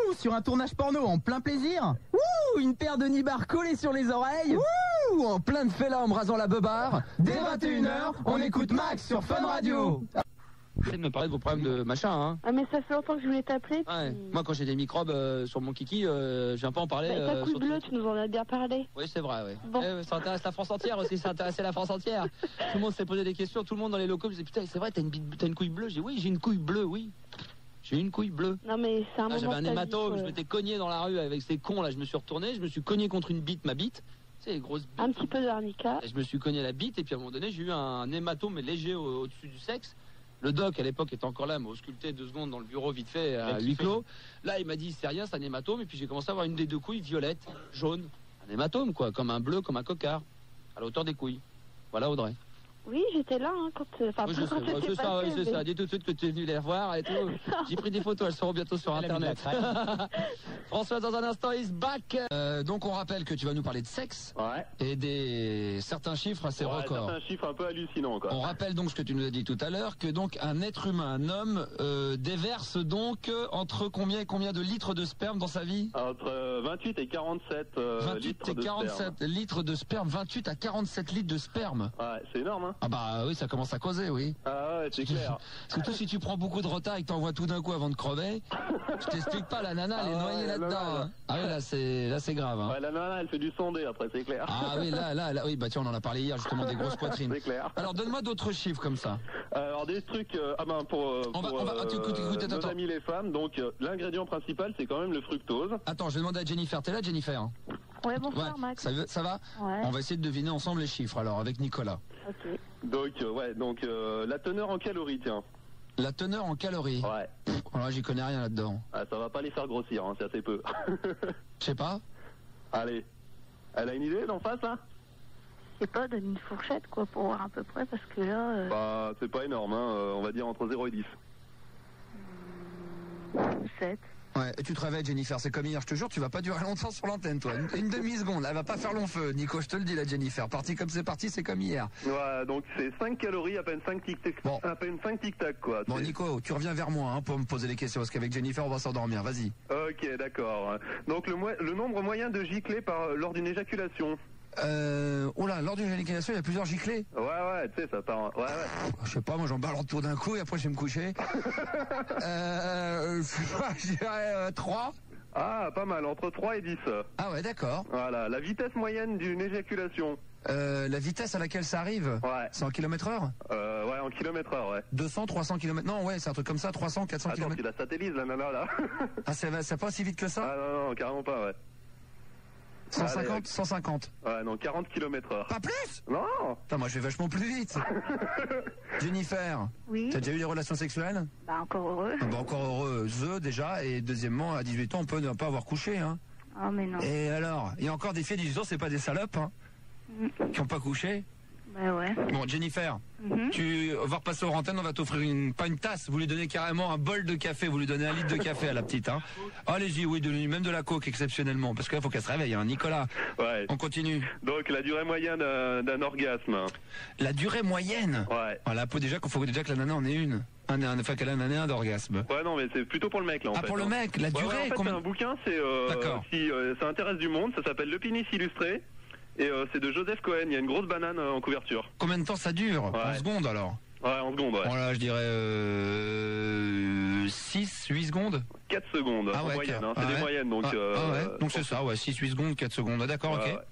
Wouh, sur un tournage porno en plein plaisir. Wouh, une paire de nibards collés sur les oreilles. Wouh, en plein de fella en me rasant la beubare. Dès 21h, on écoute Max sur Fun Radio. Essayez de me parler de vos problèmes de machin, hein. Ah mais ça fait longtemps que je voulais t'appeler. Ouais. Puis... Moi quand j'ai des microbes sur mon kiki, je viens pas en parler. ta couche surtout... bleue, tu nous en as bien parlé. Oui c'est vrai, oui. Bon. Ça intéresse la France entière aussi, ça intéressait la France entière. Tout le monde s'est posé des questions, tout le monde dans les locaux me disait putain c'est vrai t'as une couille bleue. J'ai dit oui j'ai une couille bleue, oui. J'ai une couille bleue. Non mais c'est un moment. J'avais un hématome, vie, je m'étais cogné dans la rue avec ces cons là, je me suis retourné, je me suis cogné contre une bite, ma bite. C'est les grosses bites. Un petit peu d'arnica. Et je me suis cogné la bite et puis à un moment donné j'ai eu un hématome léger au-dessus du sexe. Le doc à l'époque était encore là, m'a ausculté 2 secondes dans le bureau vite fait à huis clos. Là il m'a dit c'est rien, c'est un hématome et puis j'ai commencé à avoir une des 2 couilles violette, jaune, un hématome quoi, comme un bleu, comme un cocard, à la hauteur des couilles. Voilà Audrey. Oui j'étais là hein, quand. Enfin Oui, quand ça s'est passé, c'est ça. Dis tout de suite que tu es venu les revoir et tout. J'ai pris des photos, elles seront bientôt sur internet. François dans un instant is back. Donc on rappelle que tu vas nous parler de sexe. Ouais. Et des certains chiffres assez records. Certains chiffres un peu hallucinants quoi. On rappelle donc ce que tu nous as dit tout à l'heure, que donc un être humain, un homme, déverse donc entre combien et combien de litres de sperme dans sa vie? Entre 28 et 47 28 litres et de 47 sperme. litres de sperme, 28 à 47 litres de sperme. Ouais, c'est énorme hein. Ah bah oui, ça commence à causer, oui. Ah ouais, c'est clair. Surtout si tu prends beaucoup de retard et que t'envoies tout d'un coup avant de crever. Je t'explique pas, la nana elle est noyée là-dedans. Hein. Ah oui, là c'est grave. Hein. Ouais, la nana elle fait du sondé après, c'est clair. Ah oui, là, oui, bah tiens, on en a parlé hier justement des grosses poitrines. C'est clair. Alors donne-moi d'autres chiffres comme ça. Alors des trucs, pour nos amis les femmes, donc l'ingrédient principal c'est quand même le fructose. Attends, je vais demander à Jennifer. T'es là Jennifer? Ouais bonsoir Max. Ça va? Ouais. On va essayer de deviner ensemble les chiffres alors avec Nicolas. Ok. Donc la teneur en calories, tiens. La teneur en calories. Ouais. Alors j'y connais rien là-dedans. Ah, ça va pas les faire grossir, hein, c'est assez peu. Je sais pas. Allez. Elle a une idée d'en face là? Je sais pas, donne une fourchette quoi pour voir à peu près parce que là. Bah c'est pas énorme, hein, on va dire entre 0 et 10. 7. Ouais, et tu te réveilles Jennifer, c'est comme hier, je te jure, tu vas pas durer longtemps sur l'antenne toi. Une demi-seconde, elle va pas faire long feu, Nico, je te le dis la Jennifer. Parti comme c'est parti, c'est comme hier. Ouais, donc c'est 5 calories, à peine 5 tic-tac, Bon. à peine 5 tic-tac quoi. Bon Nico, tu reviens vers moi hein, pour me poser les questions, parce qu'avec Jennifer on va s'endormir, vas-y. Ok, d'accord. Donc le nombre moyen de giclées lors d'une éjaculation. Oh là, lors d'une éjaculation, il y a plusieurs giclées. Ouais, tu sais, ça part. Ouais. Je sais pas, moi j'en balance tout d'un coup et après je vais me coucher. Je dirais 3. Ah, pas mal, entre 3 et 10. Ah ouais, d'accord. Voilà, la vitesse moyenne d'une éjaculation. La vitesse à laquelle ça arrive, Ouais. c'est en km/h? Ouais, en kilomètre-heure, ouais. 200, 300 km. Non, ouais, c'est un truc comme ça, 300, 400 Attends, tu km. la satellises, la nana, là. Ah, ça va pas aussi vite que ça? Ah non, carrément pas, ouais. 150, Allez, 150. Ouais, non, 40 km/h. Pas plus? Non. Putain, moi je vais vachement plus vite. Jennifer, Oui. t'as déjà eu des relations sexuelles? Bah encore heureux. Bah, encore heureuse déjà, et deuxièmement, à 18 ans, on peut ne pas avoir couché, hein. Ah mais non. Et alors, il y a encore des filles à 18 ans, c'est pas des salopes, hein, qui ont pas couché. Bah ouais. Bon, Jennifer, Mhm. tu vas repasser aux antennes, on va t'offrir pas une tasse, vous lui donnez carrément un bol de café, vous lui donnez 1 litre de café à la petite, hein. Allez-y, oui, donnez-lui même de la coke exceptionnellement, parce que là, faut qu'elle se réveille, hein. Nicolas, Ouais. on continue. Donc la durée moyenne d'un orgasme. La durée moyenne. Ouais. Voilà, faut déjà que la nana en ait une. Enfin, qu'elle en ait un d'orgasme. Ouais, non, mais c'est plutôt pour le mec, là, en fait. Ah, pour le mec, la Ouais, durée, en fait, combien... c'est un bouquin, c'est D'accord. si ça intéresse du monde, ça s'appelle Le Pénis illustré. Et c'est de Joseph Cohen, il y a une grosse banane en couverture. Combien de temps ça dure? Ouais. En secondes alors? Ouais, en secondes, ouais. Voilà, je dirais 6, 8 secondes. 4 secondes, Ah en ouais, moyenne, hein, ah c'est ouais. des moyennes, donc... Ah ouais, donc c'est ça, ouais, 6, 8 secondes, 4 secondes, ah, d'accord, ouais, ok. ouais.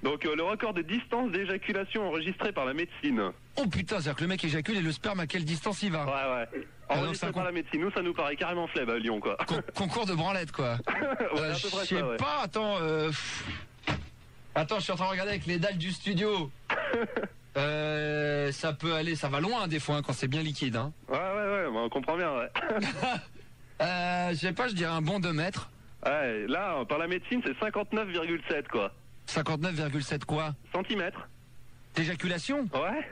Donc le record de distance d'éjaculation enregistré par la médecine. Oh putain, c'est-à-dire que le mec éjacule et le sperme à quelle distance il va? Ouais. Ah non, Enregistré ça par la médecine, nous ça nous paraît carrément flemme à Lyon, quoi. Concours de branlette, quoi. Ouais, à Je peu près sais ça, ouais. pas, attends, Attends, je suis en train de regarder avec les dalles du studio. Ça peut aller, ça va loin des fois hein, quand c'est bien liquide. Hein. Ouais, bah, on comprend bien, ouais. Je sais pas, je dirais un bon 2 mètres. Ouais, là, par la médecine, c'est 59,7, quoi. 59,7 quoi? Centimètres. D'éjaculation? Ouais.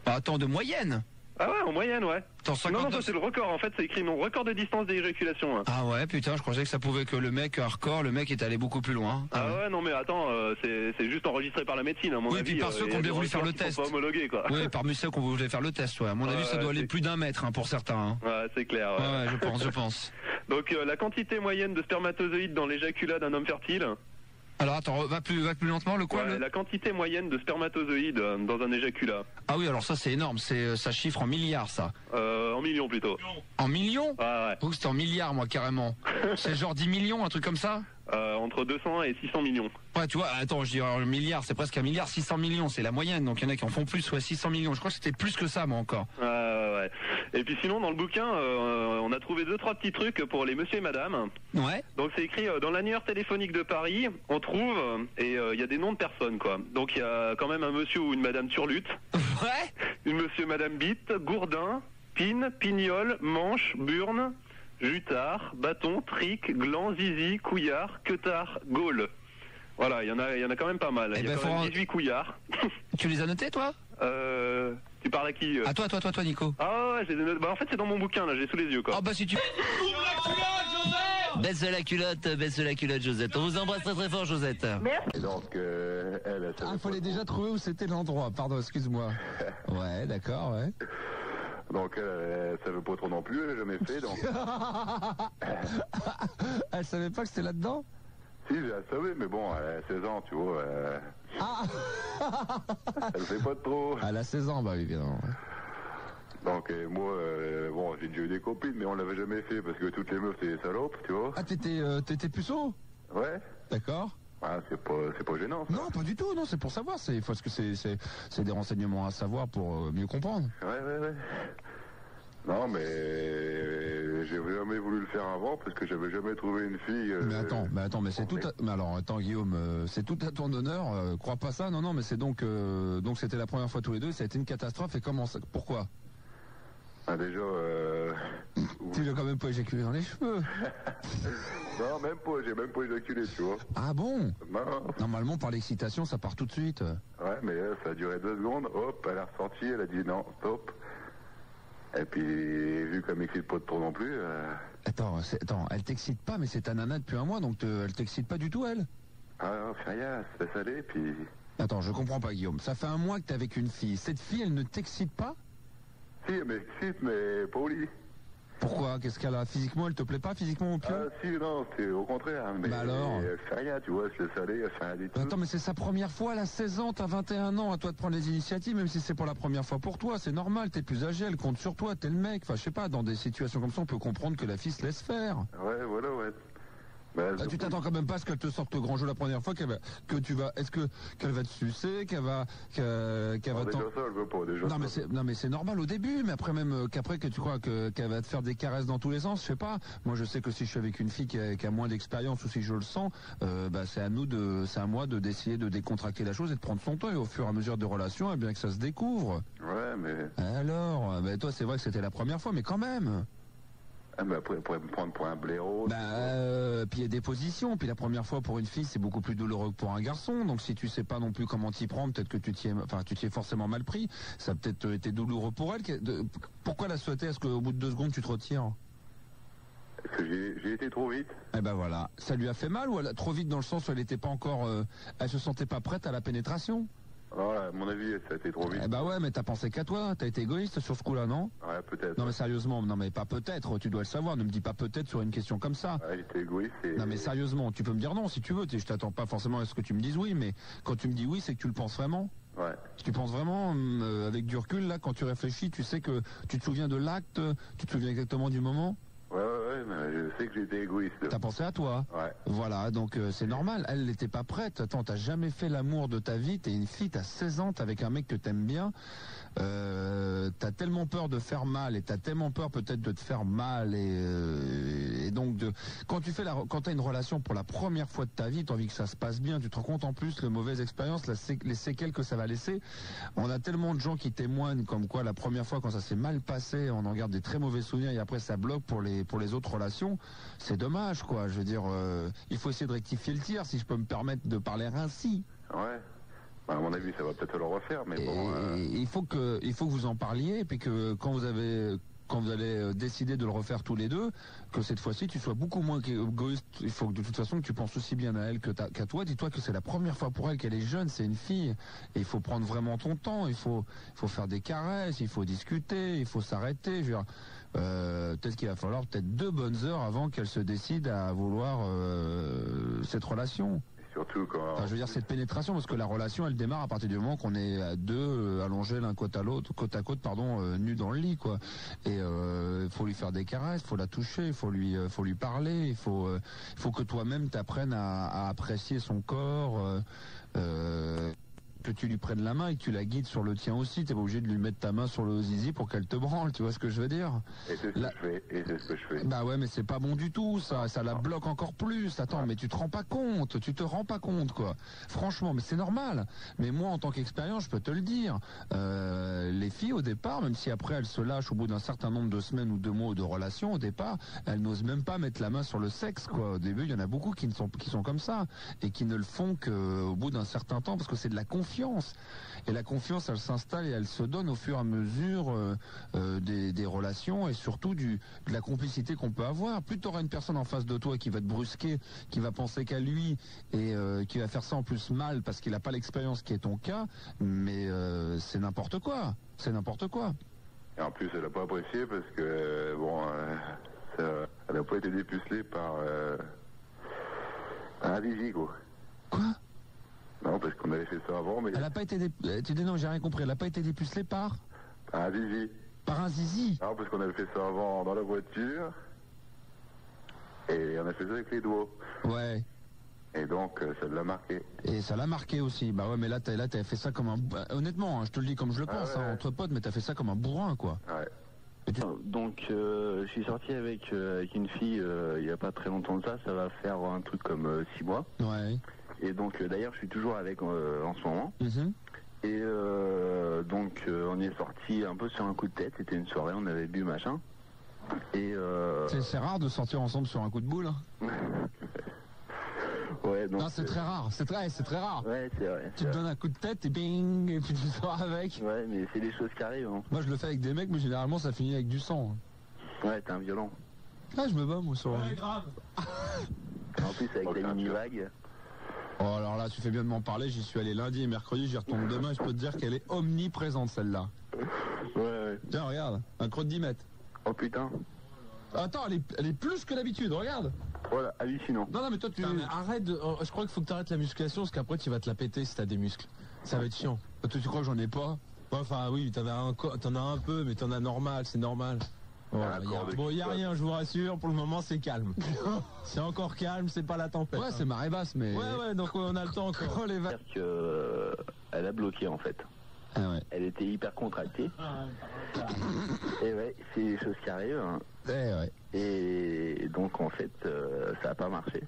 Bah, attends, de moyenne. Ah ouais, en moyenne, ouais. Attends, 59... Non, ça c'est le record, en fait, c'est écrit non, record de distance d'éjaculation. Hein. Ah ouais, putain, je croyais que ça pouvait que le mec hardcore, le mec est allé beaucoup plus loin. Ah ouais, non mais attends, c'est juste enregistré par la médecine, à mon oui, avis. Oui, puis par ceux qui ont bien voulu faire le test. Pas homologués, quoi. Oui, parmi ceux qui ont voulu faire le test, ouais. À mon avis, ça doit aller plus d'1 mètre hein, pour certains. Hein. Ouais, c'est clair. Ouais, je pense. Donc la quantité moyenne de spermatozoïdes dans l'éjaculat d'un homme fertile. Alors attends, va plus lentement, le quoi La quantité moyenne de spermatozoïdes dans un éjaculat. Ah oui, alors ça c'est énorme, ça chiffre en milliards ça. En millions plutôt. En millions? Ouais. Oh, c'était en milliards moi carrément. C'est genre 10 millions, un truc comme ça? Entre 200 et 600 millions. Ouais, tu vois, attends, je dis un milliard, c'est presque 1 milliard, 600 millions, c'est la moyenne, donc il y en a qui en font plus, 600 millions. Je crois que c'était plus que ça moi encore. Ouais. Et puis sinon dans le bouquin, on a trouvé 2-3 petits trucs pour les monsieur et madame. Ouais. Donc c'est écrit dans l'annuaire téléphonique de Paris, on trouve, et il y a des noms de personnes quoi. Donc il y a quand même un monsieur ou une madame Turlutte. Ouais. Une monsieur et madame Bite, Gourdin, Pine, Pignol, Manche, Burne, Jutard, Bâton, Tric, Gland, Zizi, Couillard, Queutard, Gaulle. Voilà, il y en a quand même pas mal. Il y a quand même 18 couillards. Tu les as notés toi? Tu parles à qui À toi Nico. Ah ouais, bah en fait c'est dans mon bouquin là, j'ai sous les yeux quoi. Ah bah si tu... Baisse la culotte Josette. On vous embrasse très très fort Josette. Merci. Et donc elle... Il fallait déjà trouver où c'était l'endroit, pardon, excuse-moi. Ouais, d'accord, ouais. Donc ça veut pas trop non plus, elle a jamais fait donc... Elle savait pas que c'était là-dedans? Si, elle savait, mais bon, elle a 16 ans, tu vois. Elle fait pas de trop. Elle a 16 ans, bah oui, bien. Donc moi, bon, j'ai déjà eu des copines, mais on l'avait jamais fait parce que toutes les meufs c'est des salopes, tu vois. Ah, t'étais puceau? Ouais. D'accord. Ah, c'est pas gênant ça. Non, pas du tout, non, c'est pour savoir, parce que c'est des renseignements à savoir pour mieux comprendre. Ouais. Non, mais j'ai jamais voulu le faire avant parce que j'avais jamais trouvé une fille. Mais attends, mais c'est tout. Mais alors, attends, Guillaume, c'est tout à ton honneur. Crois pas ça. Non, mais c'est donc c'était la première fois tous les deux. Ça a été une catastrophe. Et comment ça? Pourquoi? Ah, déjà. Tu l'as quand même pas éjaculé dans les cheveux. Non, même pas. J'ai même pas éjaculé, tu vois. Ah bon? Non. Normalement, par l'excitation, ça part tout de suite. Ouais, mais ça a duré 2 secondes. Hop, elle a ressorti. Elle a dit non, stop. Et puis, vu qu'elle m'excite pas trop non plus... Attends, elle t'excite pas, mais c'est ta nana depuis 1 mois, donc elle t'excite pas du tout, elle? Ah non, fais rien, se laisse aller, puis... Attends, je comprends pas, Guillaume. Ça fait 1 mois que t'es avec une fille. Cette fille, elle ne t'excite pas? Si, elle m'excite, mais pas au lit. Pourquoi? Qu'est-ce qu'elle a? Physiquement, elle te plaît pas, physiquement au pied? Ah si, non, c'est au contraire. Mais bah alors? Elle fait rien, tu vois, elle se laisse aller, elle fait rien du tout. Attends, mais c'est sa première fois, elle a 16 ans, t'as 21 ans, à toi de prendre les initiatives, même si c'est pour la première fois pour toi, c'est normal, t'es plus âgé, elle compte sur toi, t'es le mec. Enfin, je sais pas, dans des situations comme ça, on peut comprendre que la fille se laisse faire. Ouais, voilà, ouais. Bah, tu t'attends quand même pas à ce qu'elle te sorte le grand jeu la première fois, qu'elle va te sucer, qu'elle va déjà ça, elle veut pas, déjà. Non mais c'est normal au début, mais après même qu'après que tu crois qu'elle va te faire des caresses dans tous les sens, je sais pas. Moi je sais que si je suis avec une fille qui a moins d'expérience ou si je le sens, c'est à moi de d'essayer de décontracter la chose et de prendre son temps et au fur et à mesure de relations, et bien que ça se découvre. Ouais, mais... Alors, toi c'est vrai que c'était la première fois, mais quand même. Ah bah après, pour me prendre pour un blaireau. Puis il y a des positions. Puis la première fois pour une fille, c'est beaucoup plus douloureux que pour un garçon. Donc si tu sais pas non plus comment t'y prendre, peut-être que tu t'y es forcément mal pris. Ça a peut-être été douloureux pour elle. Pourquoi la souhaiter? Est-ce qu'au bout de 2 secondes, tu te retires? Parce que j'ai été trop vite. Eh ben voilà. Ça lui a fait mal ou trop vite dans le sens où elle n'était pas encore... elle se sentait pas prête à la pénétration? Voilà, à mon avis, ça a été trop vite. Eh bah ouais, mais t'as pensé qu'à toi, t'as été égoïste sur ce coup-là, non? Ouais, peut-être. Non mais sérieusement, non mais pas peut-être, tu dois le savoir, ne me dis pas peut-être sur une question comme ça. Ouais, j'étais égoïste et... Non mais sérieusement, tu peux me dire non si tu veux, je t'attends pas forcément à ce que tu me dises oui, mais quand tu me dis oui, c'est que tu le penses vraiment? Ouais. Si tu penses vraiment, avec du recul, là, quand tu réfléchis, tu sais que tu te souviens de l'acte, tu te souviens exactement du moment? Ouais, mais je sais que j'étais égoïste. T'as pensé à toi? Ouais. Voilà, donc c'est normal, elle n'était pas prête. Attends, t'as jamais fait l'amour de ta vie, t'es une fille, t'as 16 ans, t'es avec un mec que t'aimes bien, t'as tellement peur de faire mal et t'as tellement peur peut-être de te faire mal et donc quand t'as une relation pour la première fois de ta vie, t'as envie que ça se passe bien, tu te rends compte en plus les mauvaises expériences, les séquelles que ça va laisser. On a tellement de gens qui témoignent comme quoi la première fois quand ça s'est mal passé, on en garde des très mauvais souvenirs et après ça bloque pour les autres relations. C'est dommage quoi, je veux dire, il faut essayer de rectifier le tir si je peux me permettre de parler ainsi. Ouais. À mon avis, ça va peut-être le refaire, mais bon... Il faut que vous en parliez, et puis que quand vous allez décider de le refaire tous les deux, que cette fois-ci tu sois beaucoup moins égoïste. Il faut que de toute façon que tu penses aussi bien à elle qu'à toi. Dis-toi que c'est la première fois pour elle qu'elle est jeune, c'est une fille, et il faut prendre vraiment ton temps. Il faut faire des caresses, il faut discuter, il faut s'arrêter. Je veux dire, peut-être qu'il va falloir peut-être 2 bonnes heures avant qu'elle se décide à vouloir cette relation. Surtout quand... Enfin, je veux dire cette pénétration, parce que la relation elle démarre à partir du moment qu'on est à 2 allongés l'un côte à côte, nus dans le lit, quoi. Et faut lui faire des caresses, faut la toucher, faut lui parler, il faut que toi-même t'apprennes à apprécier son corps. Que tu lui prennes la main et que tu la guides sur le tien aussi. T'es pas obligé de lui mettre ta main sur le zizi pour qu'elle te branle, tu vois ce que je veux dire? Et c'est ce que je fais. Bah ouais, mais c'est pas bon du tout, ça la bloque encore plus. Attends, mais tu te rends pas compte, quoi. Franchement, mais c'est normal. Mais moi, en tant qu'expérience, je peux te le dire. Les filles, au départ, même si après elles se lâchent au bout d'un certain nombre de semaines ou de mois de relation, au départ, elles n'osent même pas mettre la main sur le sexe, quoi. Au début, il y en a beaucoup qui sont comme ça et qui ne le font qu'au bout d'un certain temps, parce que c'est de la confiance. Et la confiance, elle s'installe et elle se donne au fur et à mesure des relations et surtout de la complicité qu'on peut avoir. Plus tu auras une personne en face de toi qui va te brusquer, qui va penser qu'à lui et qui va faire ça en plus mal parce qu'il n'a pas l'expérience qui est ton cas, mais c'est n'importe quoi. C'est n'importe quoi. Et en plus, elle n'a pas apprécié parce que, elle n'a pas été dépucelée par un zizi, quoi. Quoi? Non, parce qu'on avait fait ça avant, mais... Elle n'a pas été... Tu dis non, j'ai rien compris. Elle n'a pas été dépucelée par... Un zizi. Par un zizi? Non, parce qu'on avait fait ça avant dans la voiture. Et on a fait ça avec les doigts. Ouais. Et donc, ça l'a marqué. Et ça l'a marqué aussi. Bah ouais, mais là, t'as fait ça comme un... Honnêtement, je te le dis comme je le pense, ouais. entre potes, mais t'as fait ça comme un bourrin, quoi. Ouais. Donc, je suis sorti avec une fille il n'y a pas très longtemps de ça. Ça va faire un truc comme 6 mois. Ouais. Et donc, d'ailleurs, je suis toujours avec en ce moment. Mm-hmm. Et donc, on est sorti un peu sur un coup de tête. C'était une soirée, on avait bu, machin. Et c'est rare de sortir ensemble sur un coup de boule. Hein. Ouais, donc... Non, c'est très rare. C'est très rare. Ouais, c'est vrai. Tu te donnes un coup de tête et bing, et puis tu sors avec. Ouais, mais c'est des choses qui arrivent. Hein. Moi, je le fais avec des mecs, mais généralement, ça finit avec du sang. Ouais, t'es un violent. Ah, je me bats, moi, sur... Ouais, grave. En plus, avec la mini-vague... Oh, alors là, tu fais bien de m'en parler. J'y suis allé lundi et mercredi. J'y retourne demain. Je peux te dire qu'elle est omniprésente, celle-là. Ouais. Tiens, regarde. Un creux de 10 mètres. Oh putain. Attends, elle est plus que d'habitude. Regarde. Voilà, hallucinant. Non, mais toi, tu... Putain, mais arrête de... Je crois qu'il faut que tu arrêtes la musculation parce qu'après, tu vas te la péter si t'as des muscles. Ça va être chiant. Toi, tu crois que j'en ai pas? Enfin, oui, t'en as un peu, mais t'en as normal, c'est normal. Bon, il n'y a rien, je vous rassure, pour le moment c'est calme. C'est encore calme, c'est pas la tempête. Ouais, c'est marée basse, mais... Ouais, donc on a le temps encore. Oh, les C'est-à-dire qu'elle a bloqué en fait. Ah ouais. Elle était hyper contractée. Et ouais, c'est des choses qui arrivent. Hein. Ouais. Et donc en fait, ça n'a pas marché.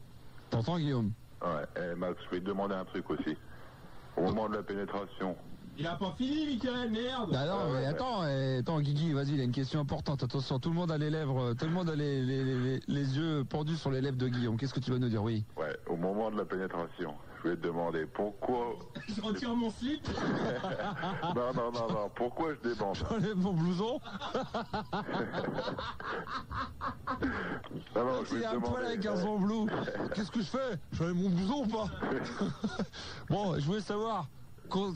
T'entends, Guillaume? Ouais, Max, je vais te demander un truc aussi. Au moment de la pénétration... Il a pas fini, Michael, merde. Ah non, mais attends, Guigui, vas-y, il a une question importante. Attention, tout le monde a les lèvres, tout le monde a les yeux pendus sur les lèvres de Guillaume. Qu'est-ce que tu vas nous dire? Oui. Ouais, au moment de la pénétration, je vais te demander pourquoi... Je retire mon slip. Non, pourquoi je débande? J'enlève mon blouson. Non, je Il vais y a te un poil demander... avec un son bleu. Qu'est-ce que je fais? J'enlève mon blouson ou pas? Bon, je voulais savoir, quand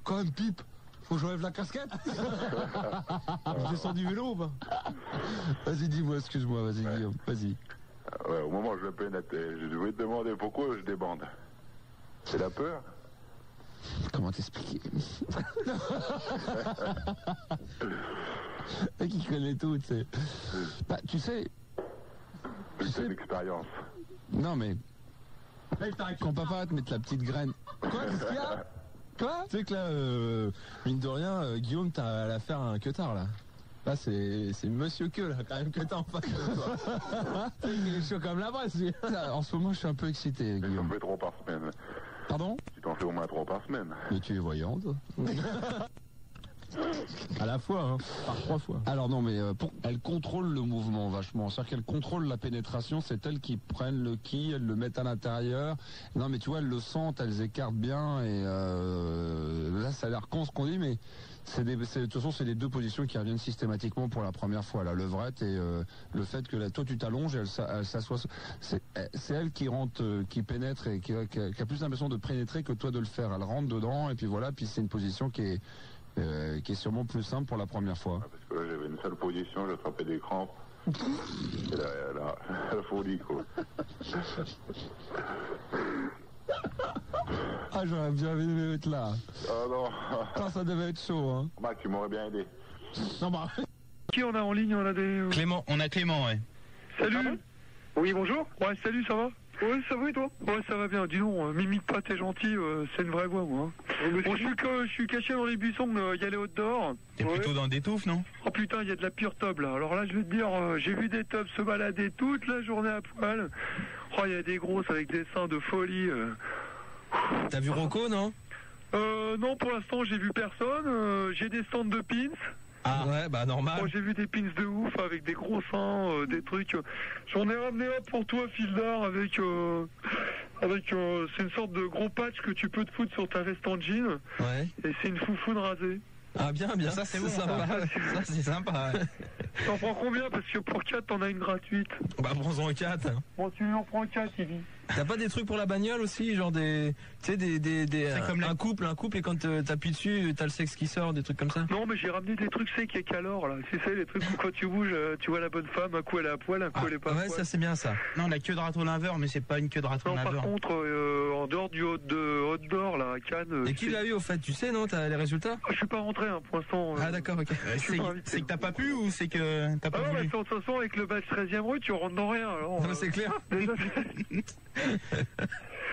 elle me pipe, faut que j'enlève la casquette? Je descends du vélo ou pas? Vas-y, dis-moi, excuse-moi, vas-y, Ouais. Guillaume, vas-y. Ouais, au moment où je la pénètre, je vais te demander pourquoi je débande. C'est la peur? Comment t'expliquer? Qui connaît tout, tu sais. Bah, tu sais... C'est une expérience. Non, mais... Quand papa va te mettre la petite graine... Quoi? Qu'est-ce qu'il y a? Quoi? Tu sais que là, mine de rien, Guillaume, t'as l'affaire à un queutard là. Là, c'est Monsieur Queue, là, quand même, que t'as en face de toi. Il est chaud comme la brasse, lui. En ce moment, je suis un peu excité, Tu t'en Guillaume. fais 3 par semaine. Pardon? Tu t'en fais au moins 3 par semaine. Mais tu es voyante. À la fois, hein, par 3 fois. Alors non, mais elle contrôle le mouvement vachement. C'est-à-dire qu'elle contrôle la pénétration. C'est elle qui prennent le qui, elles le mettent à l'intérieur. Non, mais tu vois, elles le sentent, elles écartent bien. Et là, ça a l'air con ce qu'on dit, mais de toute façon, c'est les deux positions qui reviennent systématiquement pour la première fois. La levrette et le fait que toi, tu t'allonges et elle s'assoit. C'est elle qui rentre, qui pénètre et qui a plus l'impression de pénétrer que toi de le faire. Elle rentre dedans et puis voilà. Puis c'est une position qui qui est sûrement plus simple pour la première fois. Parce que là, j'avais une sale position, j'attrapais des crampes. Et là, la folie, quoi. Ah, j'aurais bien aimé être là. Ah non. Ah, ça devait être chaud, hein. Mac, tu m'aurais bien aidé. Non, bah... Qui on a en ligne? On a des... Clément, on a Clément, ouais. Salut. Oui, bonjour. Ouais, salut, ça va? Ouais, ça va et toi? Ouais, ça va bien. Dis donc, m'imite pas, t'es gentil, c'est une vraie voix, moi. Bon, je suis caché dans les buissons, il y a les hautes dehors. T'es plutôt dans des touffes, non? Oh putain, il y a de la pure tub là. Alors là, je vais te dire, j'ai vu des tubs se balader toute la journée à poil. Oh, il y a des grosses avec des seins de folie. T'as vu Rocco, non? Non, pour l'instant, j'ai vu personne. J'ai des stands de pins. Ah ouais, bah normal. Moi, j'ai vu des pins de ouf avec des gros seins, des trucs. J'en ai ramené un pour toi, Fildar, avec c'est une sorte de gros patch que tu peux te foutre sur ta veste en jean. Ouais. Et c'est une foufoune rasée. Ah bien, Ça, c'est bon, sympa. ça, c'est sympa. Ouais. T'en prends combien? Parce que pour 4, t'en as une gratuite. Bah prends-en 4. Bon, tu en prends 4, Yvi. T'as pas des trucs pour la bagnole aussi, genre des, tu sais, comme un couple et quand t'appuies dessus, t'as le sexe qui sort, des trucs comme ça? Non, mais j'ai ramené des trucs secs et calor là. Tu sais, les trucs où quand tu bouges, tu vois la bonne femme, un coup elle est à poil, un coup elle est pas à ouais, poil. ça c'est bien ça. Non, la queue de raton laveur, mais c'est pas une queue de raton Non, par laveur. contre, en dehors du outdoor là, à Cannes. Et qui l'a eu au fait, tu sais, non? T'as les résultats? Je suis pas rentré hein, pour l'instant. Ah d'accord, ok. C'est que t'as pas pu ou c'est que t'as pas Ah ouais, voulu? de toute façon, avec le badge 13e rue, tu rentres dans rien. Alors, Non, c'est clair. Déjà,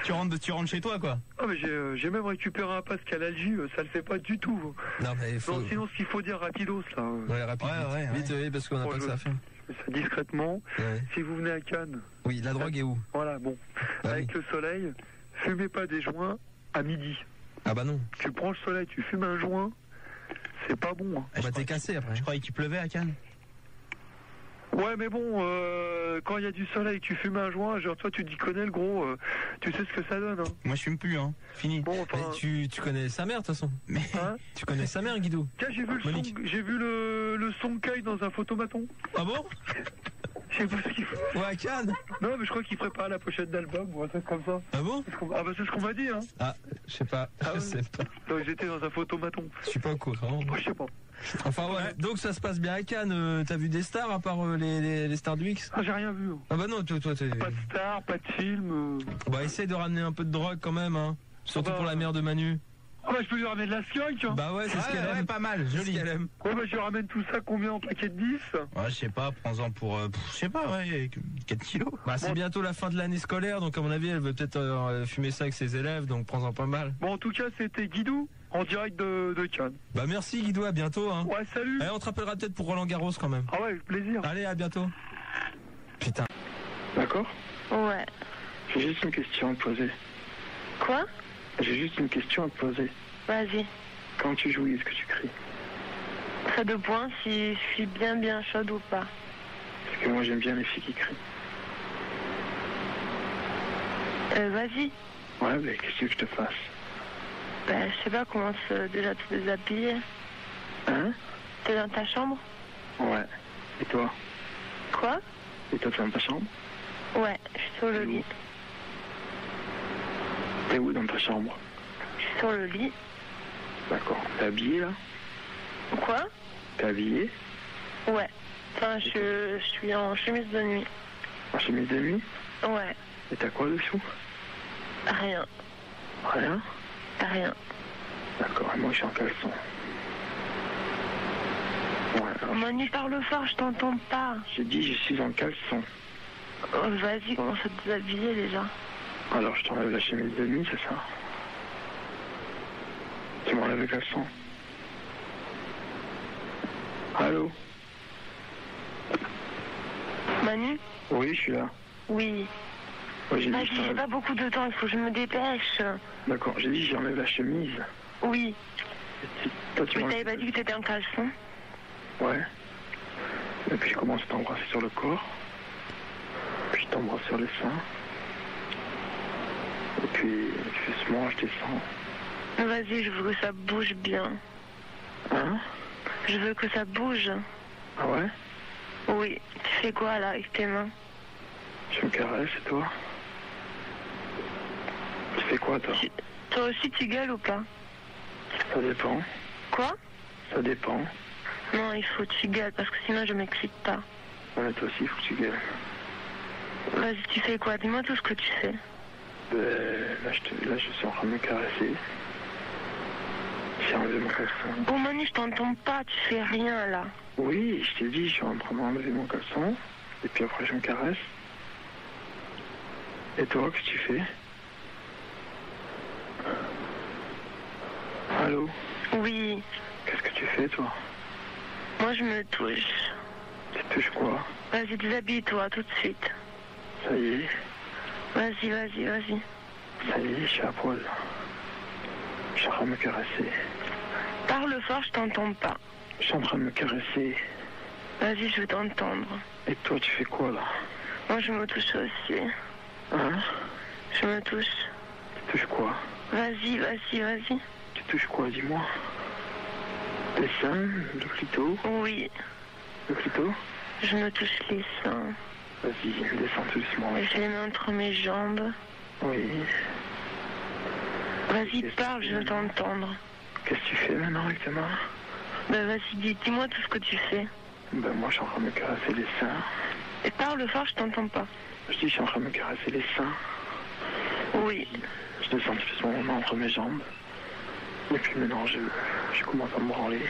Tu rentres chez toi, quoi. ah, mais j'ai même récupéré un pass Calalgie, ça le fait pas du tout. Non mais faut... Non, sinon, ce qu'il faut dire rapidos là. Ouais, rapide, Ouais, vite, oui, parce qu'on a Bon, pas que ça à faire. Je fais ça discrètement. Ouais. Si vous venez à Cannes, Oui, la drogue est où? voilà, bon, Ah avec le soleil, fumez pas des joints à midi. Ah bah non. Tu prends le soleil, tu fumes un joint, c'est pas bon. Hein. Bah t'es cassé après. Je croyais qu'il pleuvait à Cannes. Ouais, mais bon, quand il y a du soleil, tu fumes un joint, genre toi tu t'y connais le gros, tu sais ce que ça donne. Hein. Moi, je fume plus, hein. Fini. Bon, enfin, Mais tu connais sa mère de toute façon. Mais hein. Tu connais sa mère, Guido. Tiens, j'ai vu le Sonkai dans un photomaton. Ah bon? Je sais pas ce qu'il faut. Ouais, à Cannes. Non, mais je crois qu'il prépare la pochette d'album ou un truc comme ça. Ah bon? Ah bah c'est ce qu'on m'a dit, hein. Ah, je sais pas. Ah Je ouais. sais pas. Donc j'étais dans un photomaton. Je suis pas au courant. Moi, je sais pas. Enfin ouais, donc ça se passe bien à Cannes. T'as vu des stars à part les stars du X? Ah, j'ai rien vu. Ah bah non, toi t'es... Pas de star, pas de film. Bah essaye de ramener un peu de drogue quand même, hein. Surtout bah, pour la mère de Manu. Ah bah je peux lui ramener de la skunk. Hein. Bah ouais, c'est ce qu'elle aime. pas mal, C'est ce joli. qu'elle aime. Ouais, bah je lui ramène tout ça combien en paquet de 10? Ouais, je sais pas, prends-en pour, je sais pas, ouais, 4 kilos. Bah c'est bientôt la fin de l'année scolaire, donc à mon avis elle veut peut-être fumer ça avec ses élèves, donc prends-en pas mal. Bon, en tout cas, c'était Guidou, en direct de Cannes. Bah merci Guido, à bientôt, hein. Ouais, salut. Allez, on te rappellera peut-être pour Roland Garros quand même. Ah ouais, avec plaisir. Allez, à bientôt. Putain. D'accord. Ouais. J'ai juste une question à te poser. Quoi? J'ai juste une question à te poser. Vas-y. Quand tu jouis, est-ce que tu cries? Ça dépend si je suis bien chaude ou pas. Parce que moi, j'aime bien les filles qui crient. Vas-y. Ouais, mais qu'est-ce que tu veux que je te fasse? Bah, je sais pas comment déjà te déshabiller. Hein? T'es dans ta chambre? Ouais. Et toi? Quoi? Et toi, t'es dans ta chambre? Ouais, je suis sur le lit. T'es où dans ta chambre? Je suis sur le lit. D'accord. T'es habillé, là? Quoi? T'es habillé? Ouais. Enfin, je suis en chemise de nuit. En chemise de nuit? Ouais. Et t'as quoi dessous? Rien. Rien? Rien. D'accord, et moi, je suis en caleçon. Ouais, alors, Manu, parle fort, je t'entends pas. j'ai dit, je suis en caleçon. Oh, vas-y, commence à te déshabiller déjà. Alors, je t'enlève la chemise de nuit, c'est ça? Tu m'enlèves le caleçon? Allô? Manu? Oui, je suis là. Oui. Ouais, j'ai dit, Vas-y, je j'ai t'enlève- pas beaucoup de temps, il faut que je me dépêche. D'accord, j'ai dit, j'enlève la chemise. Oui. Toi, tu Mais m'enlèves... t'avais pas dit que t'étais en caleçon? Ouais. Et puis, je commence à t'embrasser sur le corps. Puis, je t'embrasse sur les seins. Et puis, doucement, je descends. Vas-y, je veux que ça bouge bien. Hein? Je veux que ça bouge. Ah ouais? Oui. Tu fais quoi là avec tes mains? Tu me caresses, et toi? Tu fais quoi, toi? Toi aussi tu gueules ou pas? Ça dépend. Quoi? Ça dépend. Non, il faut que tu gueules parce que sinon je m'excite pas. Ouais, mais toi aussi, il faut que tu gueules. Vas-y, tu fais quoi? Dis-moi tout ce que tu fais. Là, je suis en train de me caresser. J'ai enlevé mon caleçon. Bon, Manu, je t'entends pas, tu fais rien là. Oui, je t'ai dit, je suis en train d'enlever mon caleçon. Et puis après, je me caresse. Et toi, qu'est-ce que tu fais? Allô? Oui. Qu'est-ce que tu fais, toi? Moi, je me touche. Tu touches quoi? Vas-y, déshabille-toi tout de suite. Ça y est. Vas-y, vas-y, vas-y. Ça y est, je suis à poil. Je suis en train de me caresser. Parle fort, je t'entends pas. Je suis en train de me caresser. Vas-y, je veux t'entendre. Et toi, tu fais quoi, là? Moi, je me touche aussi. Hein? Je me touche. Tu touches quoi? Vas-y, vas-y, vas-y. Tu touches quoi, dis-moi? Les seins? Le clito? Oui. Le clito? Je me touche les seins. Vas-y, descends tout doucement. Et je les mets entre mes jambes. Oui. Vas-y, parle, je veux t'entendre. Qu'est-ce que tu fais maintenant avec tes mains? Ben vas-y, dis-moi tout ce que tu fais. Ben moi, je suis en train de me caresser les seins. Et parle fort, je t'entends pas. Je dis, je suis en train de me caresser les seins. Oui. Je descends doucement mes mains entre mes jambes. Et puis maintenant, je commence à me branler.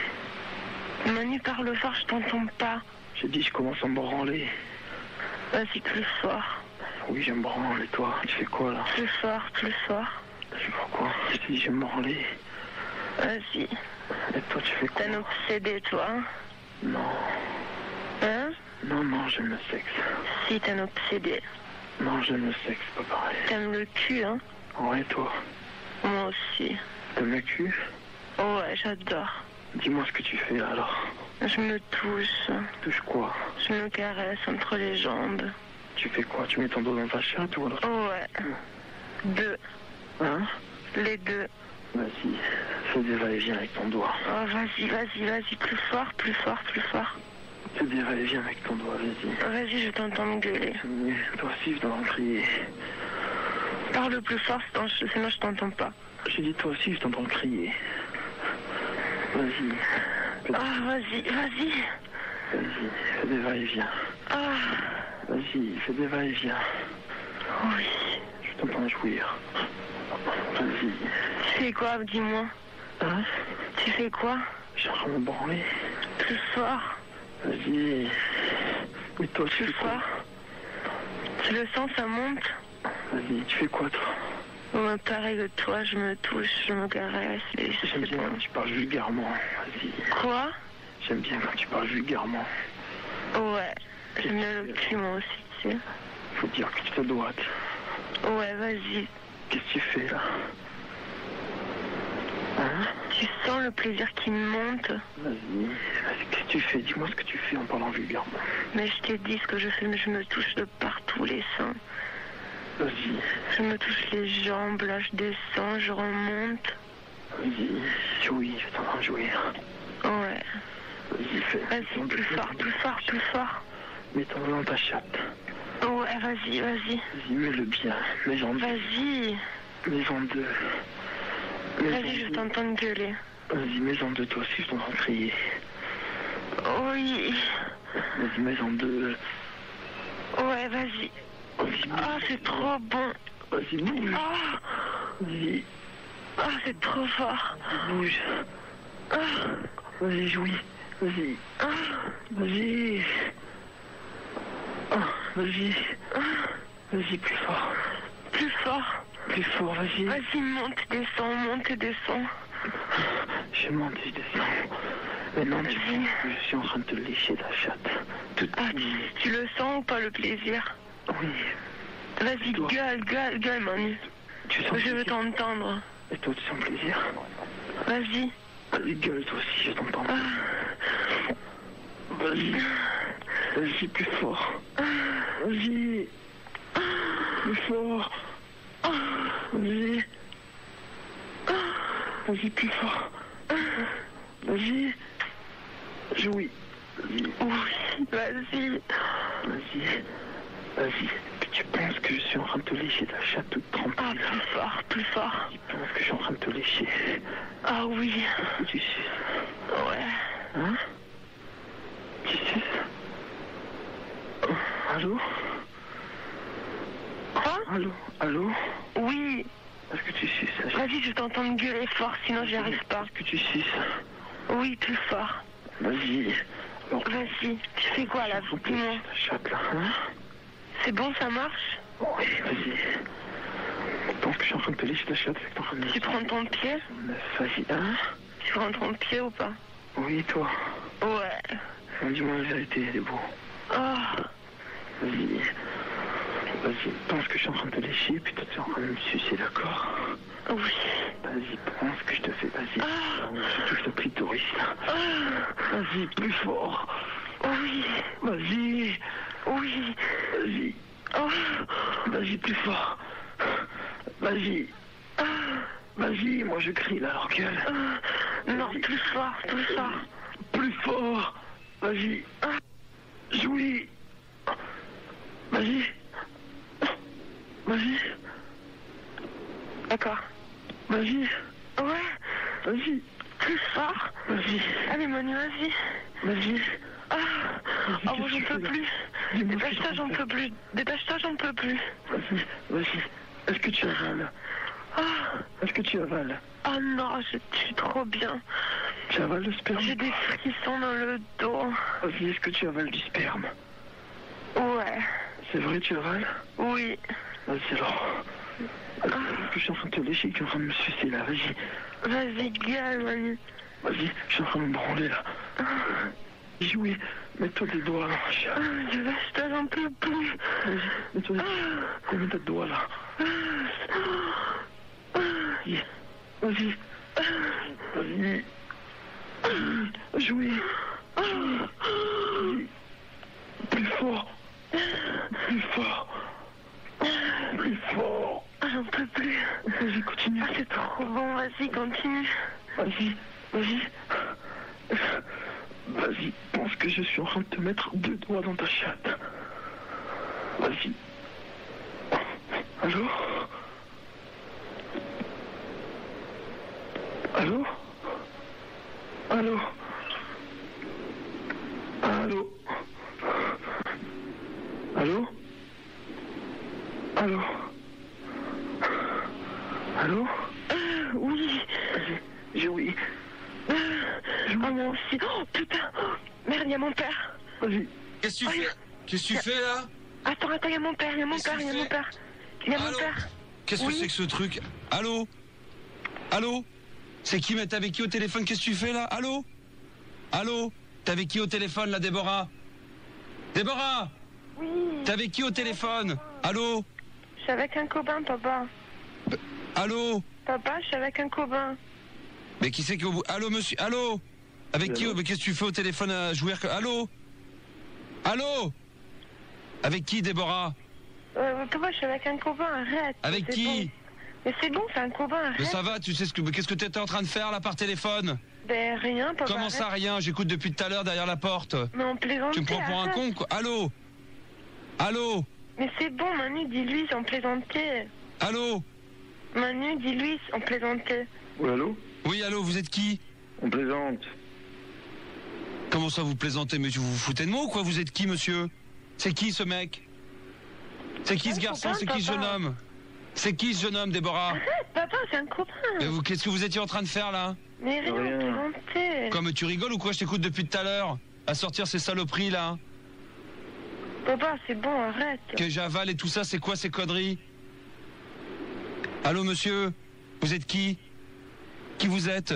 Manu, parle fort, je t'entends pas. J'ai dit, je commence à me branler. Vas-y, plus fort. Oui, je me branle. Et toi, tu fais quoi, là? Plus fort, plus fort. Je fais quoi? Je te dis, je vais me branler. Vas-y. Et toi, tu fais quoi? T'es un obsédé, toi? Non. Hein? Non, non, j'aime le sexe. Si, t'es un obsédé. Non, j'aime le sexe, pas pareil. T'aimes le cul, hein? Ouais, toi? Moi aussi. T'aimes le cul? Ouais, j'adore. Dis-moi ce que tu fais, alors. Je me touche. Tu touches quoi? Je me caresse entre les jambes. Tu fais quoi? Tu mets ton dos dans ta chatte ou alors? Ouais. Deux. Hein? Les deux. Vas-y, fais des va-et-vient avec ton doigt. Oh, vas-y, vas-y, vas-y, plus fort, plus fort, plus fort. Fais des va-et-vient avec ton doigt, vas-y. Vas-y, je t'entends me gueuler. Toi aussi, je dois en crier. Parle plus fort, sinon je t'entends pas. J'ai dit toi aussi, je t'entends crier. Vas-y. Ah, vas-y, vas-y. Vas-y, fais des va-et-vient. Ah. Vas-y, fais des va-et-vient. Oui. Je t'entends jouir. Vas-y. Tu fais quoi, dis-moi? Hein? Tu fais quoi? Je suis en train de me branler. Plus fort. Vas-y. Mais toi, tu fais quoi? Tu le sens, ça monte? Vas-y, tu fais quoi, toi? Ouais, pareil que toi, je me touche, je me caresse. J'aime bien quand tu parles vulgairement. Vas-y. Quoi? J'aime bien quand tu parles vulgairement. Ouais. J'aime bien le cul, moi aussi, tu sais. Faut dire que tu te droite. Ouais, vas-y. Qu'est-ce que tu fais, là? Hein? Tu sens le plaisir qui me monte? Vas-y. Qu'est-ce que tu fais? Dis-moi ce que tu fais en parlant vulgairement. Mais je t'ai dit ce que je fais, mais je me touche de partout les seins. Vas-y. Je me touche les jambes, là, je descends, je remonte. Vas-y, jouis, je t'entends jouir. Ouais. Vas-y, fais. Vas-y, plus fort, plus fort, plus fort. Mets-toi dans ta chatte. Ouais, vas-y, vas-y. Vas-y, mets-le bien, mets en deux. Vas-y. Mets en deux. Vas-y, je t'entends gueuler. Vas-y, mets en deux, toi aussi, je t'entends crier. Oui. Vas-y, mets en deux. Ouais, vas-y. Ah, c'est trop bon. Vas-y, bouge. Ah. Vas-y. Ah, c'est trop fort. Bouge. Ah. Vas-y, jouis. Vas-y. Ah. Vas-y. Ah, vas-y. Ah. Vas-y, plus fort. Plus fort. Plus fort, vas-y. Vas-y, monte, descends, monte et descends. Je monte et je descends. Maintenant, je suis en train de te lécher la chatte. Ah, tu le sens ou pas, le plaisir? Oui. Vas-y, gueule, Manu. Je veux t'entendre. Et toi, tu sens plaisir? Vas-y. Vas-y, gueule, toi aussi, je t'entends. Ah. Vas-y. Vas-y, plus fort. Vas-y. Plus fort. Vas-y. Vas-y, plus fort. Vas-y. Jouis. Oui, vas-y. Vas-y. Vas-y. Tu penses que je suis en train de te lécher la chatte toute trempée? Ah, plus fort, plus fort. Tu penses que je suis en train de te lécher? Ah oui. Tu sais. Ouais. Hein? Qui suce? Allô? Quoi? Allô? Oui. Est-ce que tu suces? Vas-y, je t'entends me gueuler fort, sinon j'y arrive pas. Est-ce que tu suces? Oui, plus fort. Vas-y. Vas-y. Tu fais quoi là? Dis-moi. Chatte là. Hein? C'est bon, ça marche? Oui, vas-y. Donc je suis en train de te lécher la chatte avec ton frère. Tu prends ton pied? Vas-y, hein? Tu prends ton pied ou pas? Oui, toi. Ouais. Dis-moi la vérité, elle est beau. Oh. Vas-y. Vas-y, pense que je suis en train de te lécher, puis toi tu es en train de me sucer, d'accord? Oui. Vas-y, pense que je te fais, vas-y. Je touche le clitoris, là. Vas-y, plus fort. Oui. Vas-y. Oui. Vas-y. Vas-y, plus fort. Vas-y. Vas-y, moi je crie là, alors gueule. Non, plus fort, plus fort. Plus fort. Vas-y. Jouis. Vas-y. Vas-y. D'accord. Vas-y. Ouais. Vas-y. Plus fort. Vas-y. Allez, Manu, vas-y. Vas-y. Oh, bon, j'en peux plus. Dépêche-toi, j'en peux plus. Dépêche-toi, j'en peux plus. Vas-y, vas-y. Est-ce que tu avales? Est-ce que tu avales? Oh non, je suis trop bien. Tu avales le sperme? J'ai des frissons dans le dos. Vas-y, est-ce que tu avales du sperme? Ouais. C'est vrai, tu avales? Oui. Vas-y alors. Est-ce que je suis en train de te lécher et que tu es en train de me sucer là? Vas-y. Vas-y, gueule, Manu. Vas-y, je suis en train de me branler là. Jouis, mets-toi des doigts là. Je j'en peux plus. Vas-y, mets-toi des doigts là. Vas-y. Vas-y. Vas-y. Jouis. Jouis. Plus fort. Plus fort. Plus fort. J'en peux plus. Vas-y, continue. C'est trop bon, vas-y, continue. Vas-y, vas-y. Vas-y, pense que je suis en train de te mettre 2 doigts dans ta chatte. Vas-y. Allô? Allô? Allô? Allô? Allô? Allô? Allô? Oui. J'ai oui. Moi aussi. Oh putain. Merde, il y a mon père. Vas-y. Qu'est-ce que tu fais? Qu'est-ce que tu fais là? Attends, il y a mon père, il y a mon père. Il y a mon père. Qu'est-ce que c'est que ce truc? Allô? Allô? C'est qui? Mais t'es avec qui au téléphone? Qu'est-ce que tu fais là? Allô? Allô? T'es avec qui au téléphone là, Déborah? Déborah? Oui. T'es avec qui au téléphone? Allô? Je suis avec un copain, papa. Allô? Papa, je suis avec un copain. Mais qui c'est que... Allô, monsieur? Allô? Avec qui? Mais qu'est-ce que tu fais au téléphone à jouer que... Allô? Allô? Avec qui, Déborah? Papa, je suis avec un copain, arrête. Avec qui? Bon. Mais c'est bon, c'est un copain, arrête. Mais ça va, tu sais qu'est-ce que t'étais en train de faire là par téléphone? Ben rien, papa. Comment ça, rien? J'écoute depuis tout à l'heure derrière la porte. Mais on plaisante. Tu me prends pour un con, quoi? Allô? Allô? Mais c'est bon, Manu, dis-lui, on plaisantait. Allô? Manu, dis-lui, on plaisantait. Oui, allô? Oui, allô, vous êtes qui? On plaisante. Comment ça, vous plaisantez? Mais vous vous foutez de moi ou quoi? Vous êtes qui, monsieur? C'est qui, ce mec? C'est qui, ce garçon? C'est qui, ce jeune homme? C'est qui, ce jeune homme, Déborah? Arrête, papa, c'est un copain. Mais vous, qu'est-ce que vous étiez en train de faire, là? Mais rien, on plaisantait. Quoi, mais tu rigoles ou quoi? Je t'écoute depuis tout à l'heure. À sortir ces saloperies, là. Papa, c'est bon, arrête. Que j'avale et tout ça, c'est quoi ces conneries? Allô, monsieur? Vous êtes qui? Qui vous êtes?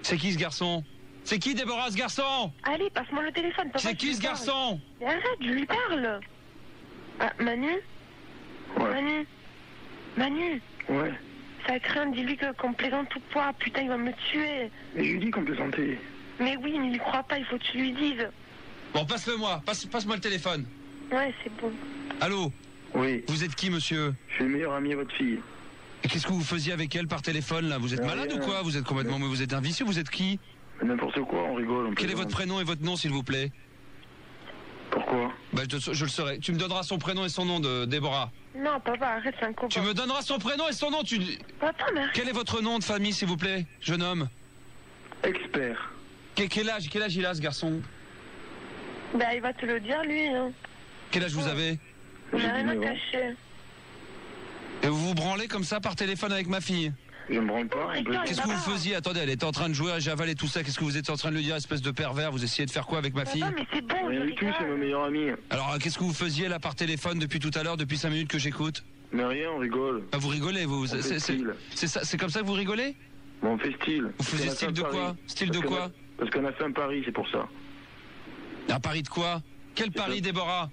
C'est qui, ce garçon? C'est qui, Déborah, ce garçon? Allez, passe-moi le téléphone, papa. C'est qui, ce garçon? Mais arrête, je lui parle. Ah, Manu? Ouais. Manu? Ouais. Ça craint, dis-lui qu'on plaisante tout poids. Putain, il va me tuer. Mais je lui dis qu'on plaisantait. Mais oui, mais il croit pas, il faut que tu lui dises. Bon, passe-le-moi. Passe-moi le téléphone. Ouais, c'est bon. Allô? Oui. Vous êtes qui, monsieur? Je suis le meilleur ami de votre fille. Et qu'est-ce que vous faisiez avec elle par téléphone, là? Vous êtes malade ou quoi? Vous êtes complètement... Mais vous êtes un vicieux, vous êtes qui? N'importe quoi, on rigole. Quel est votre prénom et votre nom, s'il vous plaît? Pourquoi? Bah, je le saurai. Tu me donneras son prénom et son nom, de Déborah. Non, papa, arrête, c'est un copain. Tu me donneras son prénom et son nom, Papa, mais... Quel est votre nom de famille, s'il vous plaît, jeune homme? Expert. Quel âge il a ce garçon? Bah, il va te le dire, lui. Hein. Quel âge vous avez? On n'a rien à cacher. Et vous vous branlez comme ça par téléphone avec ma fille? Je me branle pas. Qu'est-ce que vous faisiez? Attendez, elle était en train de jouer à Javal et tout ça. Qu'est-ce que vous étiez en train de lui dire, espèce de pervers? Vous essayez de faire quoi avec ma fille? Non, mais c'est bon, Rien du tout, c'est ma meilleure amie. Alors, qu'est-ce que vous faisiez là par téléphone depuis tout à l'heure, depuis 5 minutes que j'écoute? Mais rien, on rigole. Vous rigolez, vous. C'est comme ça que vous rigolez? Bon, on fait style. Vous faisiez style de quoi? Style de quoi? Parce qu'on a fait un pari, c'est pour ça. Un pari de quoi? Quel pari, Déborah?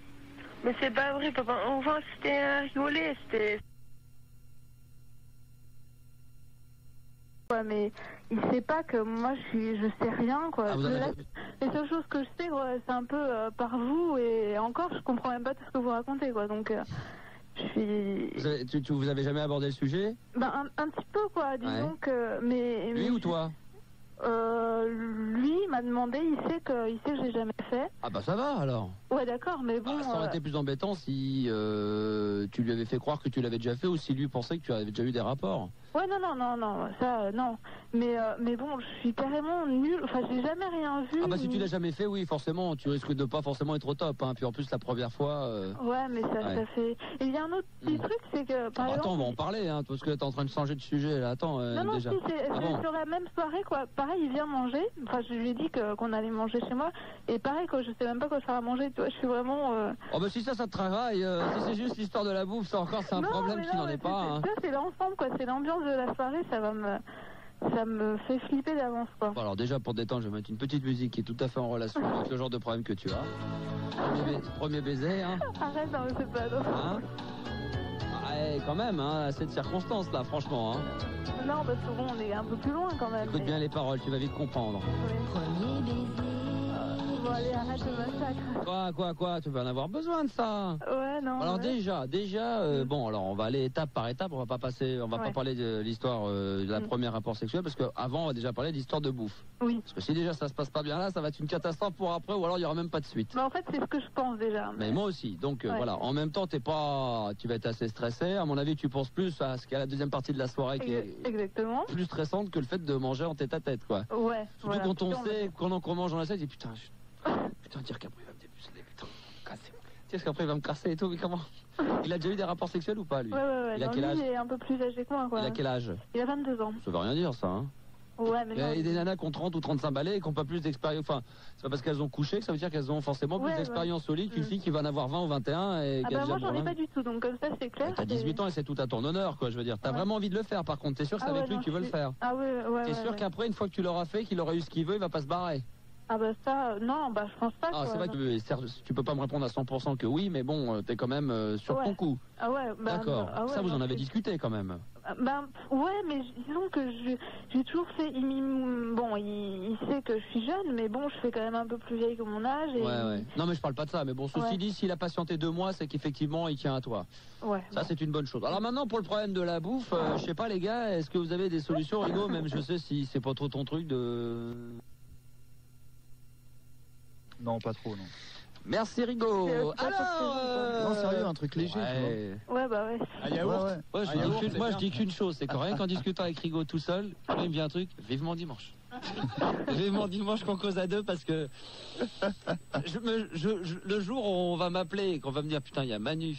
Mais c'est pas vrai, papa. Enfin, c'était rigolé, c'était... Ouais, mais il sait pas que moi je sais rien, quoi. Les seules choses que je sais, c'est un peu par vous, et encore je comprends même pas tout ce que vous racontez, quoi. Donc je suis... Vous avez jamais abordé le sujet? Ben un petit peu, quoi, disons que... Mais lui ou toi? Lui m'a demandé, il sait que j'ai jamais fait. Ah bah ça va alors. Ouais, d'accord, mais bon... ça aurait été plus embêtant si tu lui avais fait croire que tu l'avais déjà fait, ou si lui pensait que tu avais déjà eu des rapports. Ouais, non, ça, non. Mais bon, je suis carrément nulle, enfin, j'ai jamais rien vu. Ah bah si tu l'as jamais fait, oui, forcément, tu risques de pas forcément être au top, hein. Puis en plus, la première fois... Ouais, mais ça fait... Et il y a un autre petit truc, c'est que, par exemple... Attends, on va en parler, hein, parce que t'es en train de changer de sujet, là, attends, non, déjà. Si, c'est sur la même soirée, quoi. Pareil, il vient manger, enfin, je lui ai dit qu'on allait manger chez moi, et pareil, quoi, je sais même pas quoi faire à manger, tu vois, je suis vraiment... Oh bah si ça te travaille, si c'est juste l'histoire de la bouffe, ça encore, c'est un problème qui n'en est pas, hein. Ça, c'est l'ensemble, quoi, c'est l'ambiance de la soirée, ça me fait flipper d'avance, quoi. Bon, alors déjà, pour te détendre, je vais mettre une petite musique qui est tout à fait en relation avec le genre de problème que tu as. Premier baiser, hein. Arrête, non, mais c'est pas drôle. Hein? Ouais, quand même, hein, assez de circonstances, là, franchement, hein. Non, parce que bon, on est un peu plus loin, quand même. Écoute bien les paroles, tu vas vite comprendre. Premier baiser. Bon, allez, arrête le massacre. Quoi? Tu vas en avoir besoin de ça. Ouais, non. Alors déjà, bon, alors on va aller étape par étape, on va pas parler de l'histoire de la première rapport sexuel, parce qu'avant on va déjà parler d'histoire de bouffe. Oui. Parce que si déjà ça se passe pas bien là, ça va être une catastrophe pour après, ou alors il y aura même pas de suite. Mais en fait, c'est ce que je pense déjà. Mais moi aussi, donc voilà, en même temps tu vas être assez stressé, à mon avis tu penses plus à ce qu'il y a la deuxième partie de la soirée qui est plus stressante que le fait de manger en tête à tête, quoi. Ouais. Surtout quand on sait, quand on mange dans la salle, putain, dire qu'après il va me dépuceler, putain, casser. Tiens, qu'après il va me casser et tout, mais comment? Il a déjà eu des rapports sexuels ou pas, lui? Ouais. Il a quel âge? Il est un peu plus âgé que moi, quoi. Il a quel âge? Il a 22 ans. Ça veut rien dire, ça, hein? Ouais, mais non. Il y a des nanas qui ont 30 ou 35 balais et qui n'ont pas plus d'expérience. Enfin, c'est pas parce qu'elles ont couché que ça veut dire qu'elles ont forcément plus d'expérience solide qu'une fille qui va en avoir 20 ou 21 et qui a déjà moi, j'en ai pas du tout, donc comme ça, c'est clair. T'as 18 ans et c'est tout à ton honneur, quoi, je veux dire. T'as vraiment envie de le faire, par contre. T'es sûr que c'est avec lui que tu veux le faire? Ah ouais. T'es sûr qu'après, une fois que tu l'auras fait, qu'il aura eu ce qu'il veut, il va pas se barrer? Ah bah ça, non, bah je pense pas. Ah, c'est vrai que tu peux pas me répondre à 100% que oui, mais bon, t'es quand même sur ton coup. Ah ouais, bah... D'accord. Ça, vous en avez discuté quand même. Ben ouais, mais disons que j'ai toujours fait... Bon, il sait que je suis jeune, mais bon, je fais quand même un peu plus vieille que mon âge. Et ouais. Non, mais je parle pas de ça. Mais bon, ceci dit, s'il a patienté 2 mois, c'est qu'effectivement, il tient à toi. Ouais. Ça, c'est une bonne chose. Alors maintenant, pour le problème de la bouffe, je sais pas, les gars, est-ce que vous avez des solutions, Rigo? Même je sais si c'est pas trop ton truc de... Non, pas trop, non. Merci Rigo. Alors, non, sérieux, un truc léger. Ouais, bah ouais. Moi, je dis qu'une chose, c'est que rien qu'en discutant avec Rigo tout seul, il me vient un truc, vivement dimanche. Vivement dimanche qu'on cause à deux, parce que le jour où on va m'appeler et qu'on va me dire putain, il y a Manu,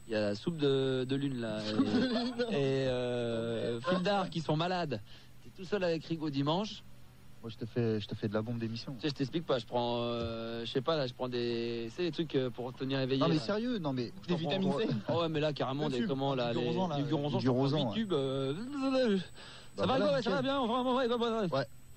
il y a la soupe de lune là, et Fildar qui sont malades. T'es tout seul avec Rigo dimanche. Moi, je te fais de la bombe d'émission. Tu sais, je t'explique pas, je prends, je sais pas, là, je prends des trucs pour tenir éveillé. Non, mais là. sérieux, non, mais. Des vitamines C. Oh, ouais, mais là, carrément, des comment, là, du rosan, tubes. Ça va, Rigo? Ça va bien, vraiment, ouais.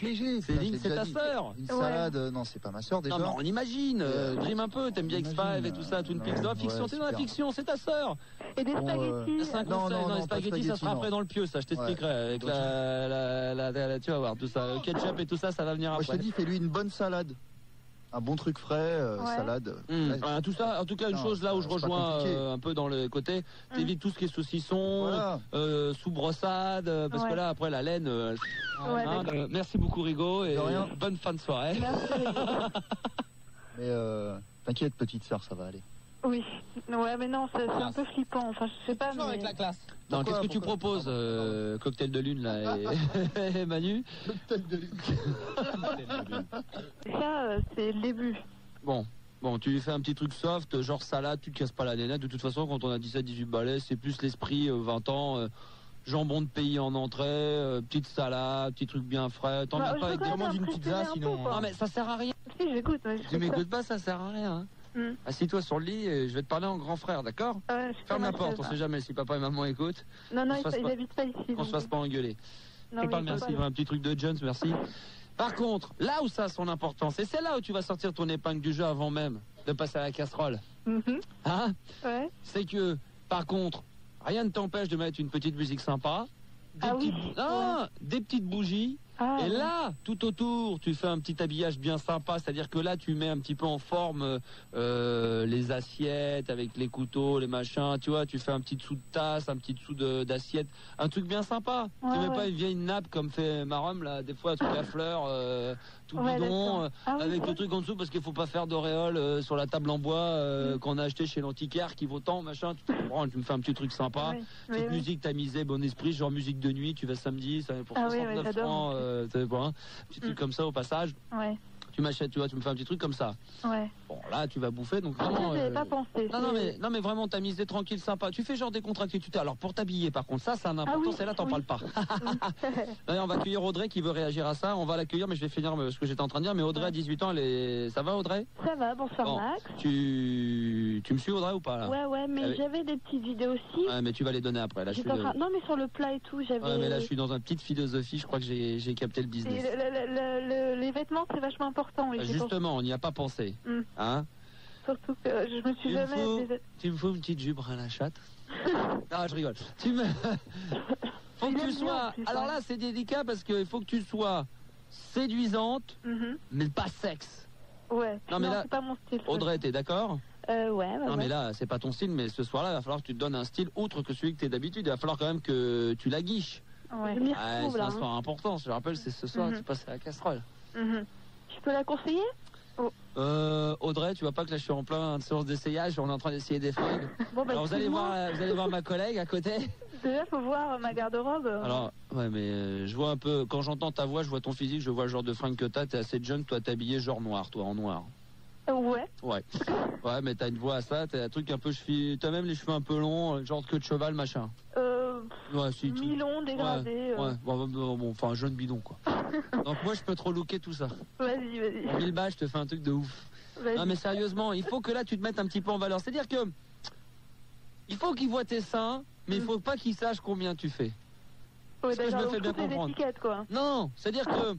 Léger, c'est ta sœur. Une salade, non, c'est pas ma sœur déjà. Non, mais on imagine, dream un peu, t'aimes bien X-Files et tout ça, Twin Peaks. Dans la fiction, t'es dans la fiction, c'est ta sœur. Et des spaghettis. Non, les spaghettis, ça sera après dans le pieu, ça, je t'expliquerai. Avec tu vas voir, tout ça, ketchup et tout ça, ça va venir après. Moi, je te dis, fais-lui une bonne salade. Un bon truc frais, salade. Tout ça, en tout cas, une chose là où je rejoins un peu dans le côté, t'évites tout ce qui est saucisson, sous-brossade, parce que là, après la laine. Merci beaucoup, Rigo, et bonne fin de soirée. Mais t'inquiète, petite sœur, ça va aller. Oui. Ouais, mais non, c'est un peu flippant. Enfin, je sais pas. Toujours mais... avec la classe. Non, qu'est-ce que tu proposes, cocktail de lune là et Manu? Cocktail de lune. Ça, c'est le début. Bon, tu lui fais un petit truc soft, genre salade, tu te casses pas la nénette. De toute façon, quand on a 17-18 balais, c'est plus l'esprit 20 ans. Jambon de pays en entrée, petite salade, petit truc bien frais. T'en as pas avec vraiment d'une pizza, sinon. Non, mais ça sert à rien. Si, j'écoute. Tu m'écoutes pas, ça sert à rien. Hein. Assis-toi sur le lit et je vais te parler en grand frère, d'accord? Ferme la porte, on sait jamais si papa et maman écoutent. Non, ils habitent pas ici. Qu'on se fasse pas engueuler. Non, Je parle, merci. Un petit truc de Jones, merci. Par contre, là où ça a son importance, et c'est là où tu vas sortir ton épingle du jeu avant même de passer à la casserole. Hein? Ouais. C'est que, par contre, rien ne t'empêche de mettre une petite musique sympa, des petites bougies. Et là, tout autour, tu fais un petit habillage bien sympa, c'est-à-dire que là, tu mets un petit peu en forme les assiettes avec les couteaux, les machins, tu vois, tu fais un petit dessous de tasse, un petit dessous d'assiette, un truc bien sympa. Tu mets pas une vieille nappe comme fait Marom, là, des fois, un truc à fleurs, tout bidon, avec le truc en dessous, parce qu'il faut pas faire d'auréole sur la table en bois qu'on a acheté chez l'antiquaire qui vaut tant, machin. Tu me fais un petit truc sympa. Petite musique tamisée, bon esprit, genre musique de nuit, tu vas samedi, ça pour 69 francs. Petit truc comme ça au passage. Ouais. Tu m'achètes, tu vois, tu me fais un petit truc comme ça. Ouais. Bon, là, tu vas bouffer, donc vraiment. J'avais pas pensé. Non, mais vraiment, t'as misé tranquille, sympa. Tu fais genre décontracté. Alors, pour t'habiller, par contre, ça, c'est un important. C'est là, t'en parles pas. D'ailleurs, on va accueillir Audrey qui veut réagir à ça. On va l'accueillir, mais je vais finir ce que j'étais en train de dire. Mais Audrey, à 18 ans, ça va, Audrey? Ça va, bonsoir, Max. Tu me suis, Audrey, ou pas, là? Ouais, mais j'avais des petites vidéos aussi. Ouais, mais tu vas les donner après. Là, Non, mais sur le plat et tout, j'avais. Ouais, mais là, je suis dans une petite philosophie. Je crois que j'ai capté le business. Les vêtements, c'est vachement important. Oui, justement, on n'y a pas pensé. Hein? Surtout que je me suis Tu me fous une petite jupe à la chatte? Non, je rigole. Faut que tu sois. Alors là, c'est délicat parce qu'il faut que tu sois séduisante, mais pas sexe. Ouais. Non, mais là, c'est pas mon style. Audrey, t'es d'accord? Ouais. Non, mais là, c'est pas ton style, mais ce soir-là, il va falloir que tu te donnes un style autre que celui que t'es d'habitude. Il va falloir quand même que tu la guiches. Ouais. C'est un soir important. Je rappelle, c'est ce soir, tu passes à la casserole. Je peux la conseiller? Audrey, tu vois pas que là je suis en plein séance d'essayage, on est en train d'essayer des fringues. Alors vous allez voir ma collègue à côté. Déjà faut voir ma garde-robe. Alors ouais, mais je vois un peu, quand j'entends ta voix, je vois ton physique, je vois le genre de fringue que t'as. T'es assez jeune, toi t'es habillé genre noir, toi en noir. Ouais. Ouais, mais t'as une voix à ça, t'as un truc un peu cheville, t'as même les cheveux un peu longs, genre queue de cheval machin. Ouais, si, mi-long, dégradé. Ouais, bon, enfin un jeune bidon quoi. Donc moi je peux te relooker tout ça. Vas-y. En 1000 balles, je te fais un truc de ouf. Non mais sérieusement, il faut que là tu te mettes un petit peu en valeur. C'est-à-dire que il faut qu'il voit tes seins, mais il faut pas qu'il sache combien tu fais. Ouais, que je me fais bien comprendre. Quoi. Non, c'est-à-dire que